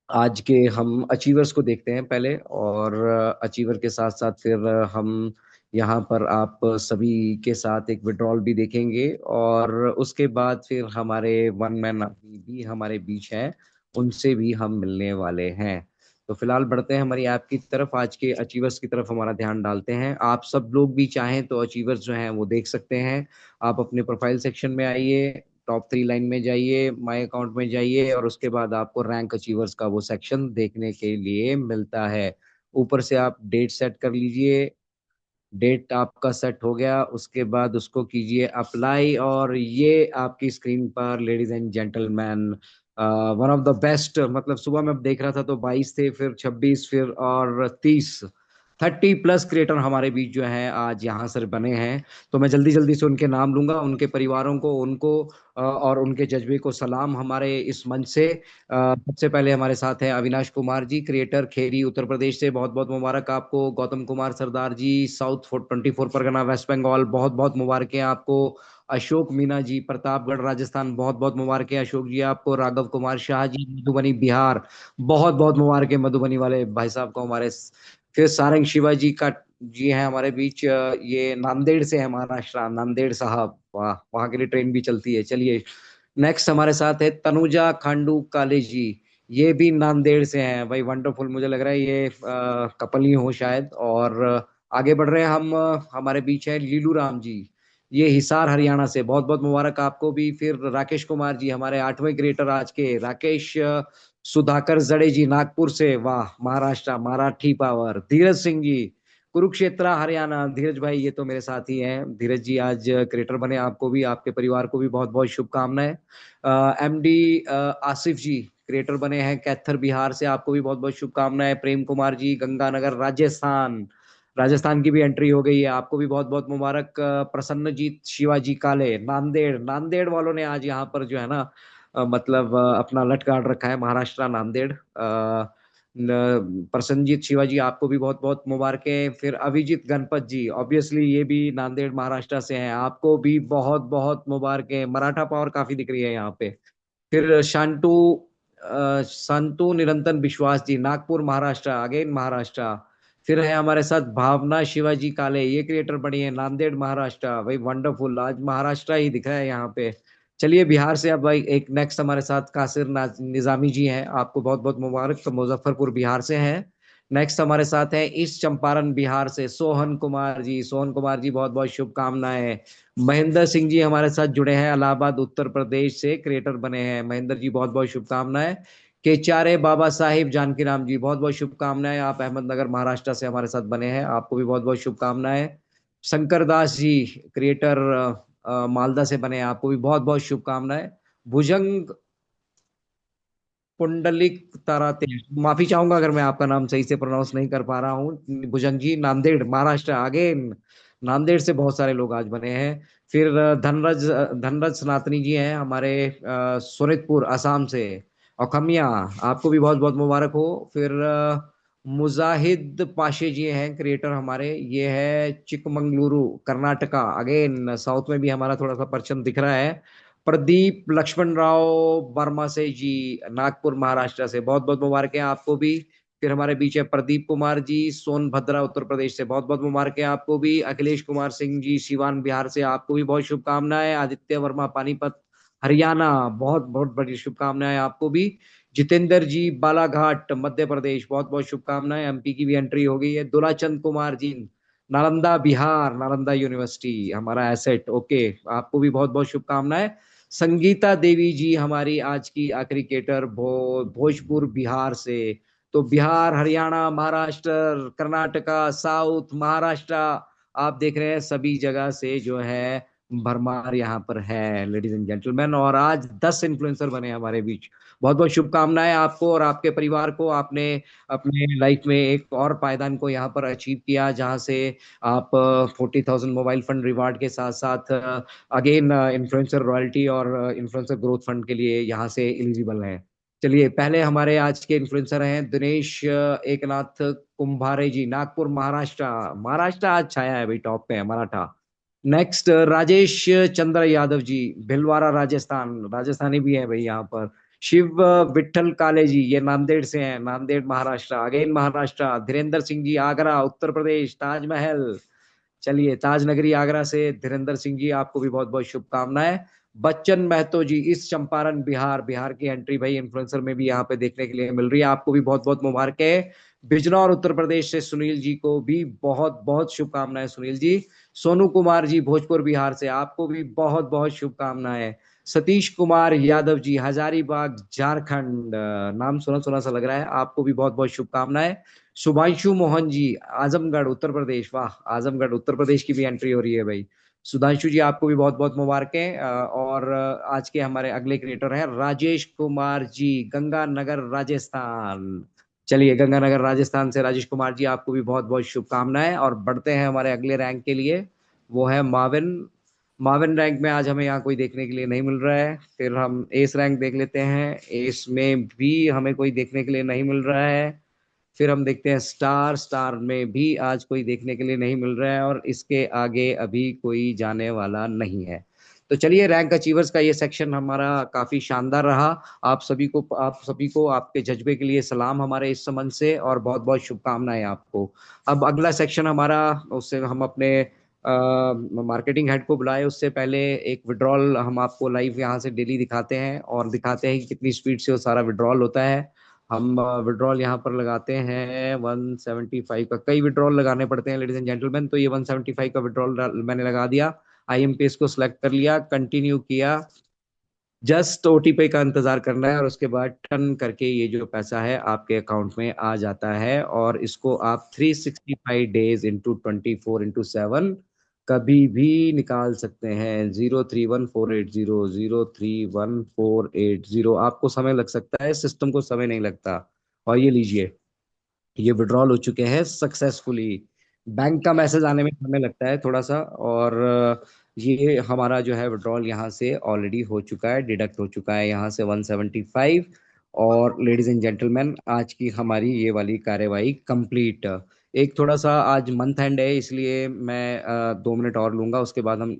आज के हम अचीवर्स को देखते हैं पहले, और अचीवर के साथ साथ फिर हम यहाँ पर आप सभी के साथ एक विड्रॉल भी देखेंगे, और उसके बाद फिर हमारे वन मैन भी हमारे बीच हैं, उनसे भी हम मिलने वाले हैं। तो फिलहाल बढ़ते हैं हमारी ऐप की तरफ, आज के अचीवर्स की तरफ हमारा ध्यान डालते हैं। आप सब लोग भी चाहें तो अचीवर्स जो हैं वो देख सकते हैं। आप अपने प्रोफाइल सेक्शन में आइए, टॉप 3 लाइन में जाइए, माय अकाउंट में जाइए, और उसके बाद आपको रैंक अचीवर्स का वो सेक्शन देखने के लिए मिलता है। ऊपर से आप डेट सेट कर लीजिए। डेट आपका सेट हो गया, उसके बाद उसको कीजिए अप्लाई, और ये आपकी स्क्रीन पर ladies and gentleman one of the best, मतलब सुबह मैं देख रहा था तो 22 थे, फिर 26, फिर और 30, 30+ क्रिएटर हमारे बीच जो है आज यहाँ सर बने हैं। तो मैं जल्दी जल्दी से उनके नाम लूंगा, उनके परिवारों को, उनको और उनके जज्बे को सलाम हमारे इस मंच से। सबसे पहले हमारे साथ हैं अविनाश कुमार जी, क्रिएटर, खेरी उत्तर प्रदेश से, बहुत बहुत मुबारक आपको। गौतम कुमार सरदार जी, साउथ 24 परगना वेस्ट बंगाल, बहुत बहुत मुबारक है आपको। अशोक मीना जी, प्रतापगढ़ राजस्थान, बहुत बहुत मुबारक है अशोक जी आपको। राघव कुमार शाह जी, मधुबनी बिहार, बहुत बहुत मुबारक है मधुबनी वाले भाई साहब को हमारे। फिर सारंग शिवाजी का जी हैं हमारे बीच, ये नांदेड़ से है, महाराष्ट्र, नांदेड़ साहब, वाह, वहां के लिए ट्रेन भी चलती है। चलिए नेक्स्ट हमारे साथ है तनुजा खांडू काले जी, ये भी नांदेड़ से हैं भाई, वंडरफुल, मुझे लग रहा है ये कपल ही हो शायद। और आगे बढ़ रहे हैं हम, हमारे बीच है लीलू राम जी, ये हिसार हरियाणा से, बहुत बहुत मुबारक आपको भी। फिर राकेश कुमार जी, हमारे 8वें क्रिएटर आज के, राकेश सुधाकर जड़े जी, नागपुर से, वाह, महाराष्ट्र, मराठी पावर। धीरज सिंह जी, कुरुक्षेत्र हरियाणा, धीरज भाई ये तो मेरे साथ ही हैं। धीरज जी आज क्रिएटर बने, आपको भी, आपके परिवार को भी बहुत बहुत शुभकामनाएं। एमडी आसिफ जी क्रिएटर बने हैं कैथर बिहार से, आपको भी बहुत बहुत शुभकामनाएं। प्रेम कुमार जी, गंगानगर राजस्थान, राजस्थान की भी एंट्री हो गई है, आपको भी बहुत बहुत मुबारक। प्रसन्नजीत शिवाजी काले, नांदेड़, नांदेड़ वालों ने आज यहाँ पर जो है ना मतलब अपना लट गाड़ रखा है, महाराष्ट्र नांदेड़। प्रसन्नजीत शिवाजी आपको भी बहुत बहुत मुबारकें। फिर अभिजीत गणपत जी, ऑब्वियसली ये भी नांदेड़ महाराष्ट्र से हैं, आपको भी बहुत बहुत मुबारकें। मराठा पावर काफी दिख रही है यहाँ पे। फिर संतु निरंतर विश्वास जी, नागपुर महाराष्ट्र, अगेन महाराष्ट्र। फिर है हमारे साथ भावना शिवाजी काले, ये क्रिएटर बनी है नांदेड़ महाराष्ट्र। भाई वंडरफुल, आज महाराष्ट्र ही दिखा है यहाँ पे। चलिए बिहार से अब भाई एक नेक्स्ट हमारे साथ कासिर निजामी जी हैं, आपको बहुत बहुत मुबारक, तो मुजफ्फरपुर बिहार से हैं। नेक्स्ट हमारे साथ है ईस्ट चंपारण बिहार से सोहन कुमार जी। सोहन कुमार जी बहुत बहुत शुभकामनाएं। महेंद्र सिंह जी हमारे साथ जुड़े हैं, इलाहाबाद उत्तर प्रदेश से क्रिएटर बने हैं। महेंद्र जी बहुत बहुत शुभकामनाएं। केचारे बाबा साहिब जानकी राम जी बहुत बहुत शुभकामनाएं, आप अहमदनगर महाराष्ट्र से हमारे साथ बने हैं, आपको भी बहुत बहुत शुभकामनाएं। शंकर दास जी क्रिएटर मालदा से बने हैं, आपको भी बहुत बहुत शुभकामनाएं। भुजंग पुंडलिक ताराते, माफी चाहूंगा अगर मैं आपका नाम सही से प्रोनाउंस नहीं कर पा रहा हूँ। भुजंग जी नांदेड़ महाराष्ट्र, अगेन नांदेड़ से बहुत सारे लोग आज बने हैं। फिर धनराज सनातनी जी हैं हमारे सोनितपुर असम से। और खमिया, आपको भी बहुत बहुत मुबारक हो। फिर मुजाहिद पाशे जी हैं क्रिएटर हमारे, ये है चिकमंगलुरु कर्नाटका, अगेन साउथ में भी हमारा थोड़ा सा परचम दिख रहा है। प्रदीप लक्ष्मण राव वर्मा से जी, नागपुर महाराष्ट्र से, बहुत बहुत मुबारक है आपको भी। फिर हमारे बीच है प्रदीप कुमार जी सोनभद्रा उत्तर प्रदेश से, बहुत बहुत मुबारक है आपको भी। अखिलेश कुमार सिंह जी सीवान बिहार से, आपको भी बहुत शुभकामनाएं। आदित्य वर्मा पानीपत हरियाणा, बहुत बहुत बड़ी शुभकामनाएं आपको भी। जितेंद्र जी बालाघाट मध्य प्रदेश, बहुत बहुत शुभकामनाएं, एमपी की भी एंट्री हो गई है। दुलाचंद कुमार जी नालंदा बिहार, नालंदा यूनिवर्सिटी हमारा एसेट, ओके, आपको भी बहुत बहुत शुभकामनाएं। संगीता देवी जी हमारी आज की आखिरी क्रिकेटर भोजपुर बिहार से। तो बिहार, हरियाणा, महाराष्ट्र, कर्नाटका, साउथ, महाराष्ट्र, आप देख रहे हैं सभी जगह से जो है भरमार यहाँ पर है लेडीज एंड जेंटलमैन। और आज 10 इन्फ्लुएंसर बने हमारे बीच, बहुत बहुत शुभकामनाएं आपको और आपके परिवार को। आपने अपने लाइफ में एक और पायदान को यहाँ पर अचीव किया, जहाँ से आप 40,000 मोबाइल फंड रिवार्ड के साथ साथ अगेन इन्फ्लुएंसर रॉयल्टी और इन्फ्लुएंसर ग्रोथ फंड के लिए यहाँ से एलिजिबल हैं। चलिए पहले हमारे आज के इन्फ्लुएंसर हैं दिनेश एकनाथ कुंभारे जी, नागपुर महाराष्ट्र। महाराष्ट्र आज छाया है भाई, टॉप पे है मराठा। नेक्स्ट राजेश चंद्र यादव जी, भिलवाड़ा राजस्थान, राजस्थानी भी है भाई यहाँ पर। शिव विठल काले जी, ये नांदेड़ से हैं, नांदेड़ महाराष्ट्र, अगेन महाराष्ट्र। धीरेन्द्र सिंह जी आगरा उत्तर प्रदेश, ताजमहल। चलिए ताजनगरी आगरा से धीरेन्द्र सिंह जी, आपको भी बहुत बहुत शुभकामनाएं। बच्चन महतो जी इस चंपारण बिहार, बिहार की एंट्री भाई इन्फ्लुएंसर में भी यहाँ पे देखने के लिए मिल रही है, आपको भी बहुत बहुत मुबारक है। बिजनौर उत्तर प्रदेश से सुनील जी को भी बहुत बहुत शुभकामनाएं। सुनील जी, सोनू कुमार जी भोजपुर बिहार से, आपको भी बहुत बहुत शुभकामनाएं। सतीश कुमार यादव जी हजारीबाग झारखंड, नाम सुना सुना सा लग रहा है, आपको भी बहुत बहुत शुभकामनाएं। सुभांशु मोहन जी आजमगढ़ उत्तर प्रदेश, वाह, आजमगढ़ उत्तर प्रदेश की भी एंट्री हो रही है भाई। सुधांशु जी आपको भी बहुत बहुत मुबारकें। और आज के हमारे अगले क्रिएटर हैं राजेश कुमार जी, गंगानगर राजस्थान। चलिए गंगानगर राजस्थान से राजेश कुमार जी, आपको भी बहुत बहुत शुभकामनाएं। और बढ़ते हैं हमारे अगले रैंक के लिए, वो है माविन। माविन रैंक में आज हमें यहाँ कोई देखने के लिए नहीं मिल रहा है। फिर हम एस रैंक देख लेते हैं, एस में भी हमें कोई देखने के लिए नहीं मिल रहा है। फिर हम देखते हैं स्टार, स्टार में भी आज कोई देखने के लिए नहीं मिल रहा है। और इसके आगे अभी कोई जाने वाला नहीं है। तो चलिए रैंक अचीवर्स का ये सेक्शन हमारा काफी शानदार रहा। आप सभी को आपके जज्बे के लिए सलाम हमारे इस संबंध से, और बहुत बहुत शुभकामनाएं आपको। अब अगला सेक्शन हमारा, उससे हम अपने मार्केटिंग हेड को बुलाए उससे पहले एक विड्रॉल हम आपको लाइव यहाँ से डेली दिखाते हैं, और दिखाते हैं कि कितनी स्पीड से वो सारा विड्रॉल होता है। हम विड्रॉल यहाँ पर लगाते हैं 175 का, कई विड्रॉल लगाने पड़ते हैं लेडीज एंड जेंटलमैन, तो ये 175 का विड्रॉल मैंने लगा दिया। आईएमपीएस को सिलेक्ट कर लिया, कंटिन्यू किया, जस्ट ओटीपी का इंतजार करना है, और उसके बाद टर्न करके ये जो पैसा है आपके अकाउंट में आ जाता है। और इसको आप 365 डेज इंटू 24 इंटू 7 कभी भी निकाल सकते हैं। 0314800, आपको समय लग सकता है, सिस्टम को समय नहीं लगता। और ये लीजिए, ये विड्रॉल हो चुके हैं सक्सेसफुली। बैंक का मैसेज आने में समय लगता है थोड़ा सा। और ये हमारा जो है विड्रॉल यहाँ से ऑलरेडी हो चुका है, डिडक्ट हो चुका है यहाँ से 175। और लेडीज एंड जेंटलमैन, आज की हमारी ये वाली कार्यवाही कंप्लीट। एक थोड़ा सा आज मंथ एंड है, इसलिए मैं 2 मिनट और लूंगा, उसके बाद हम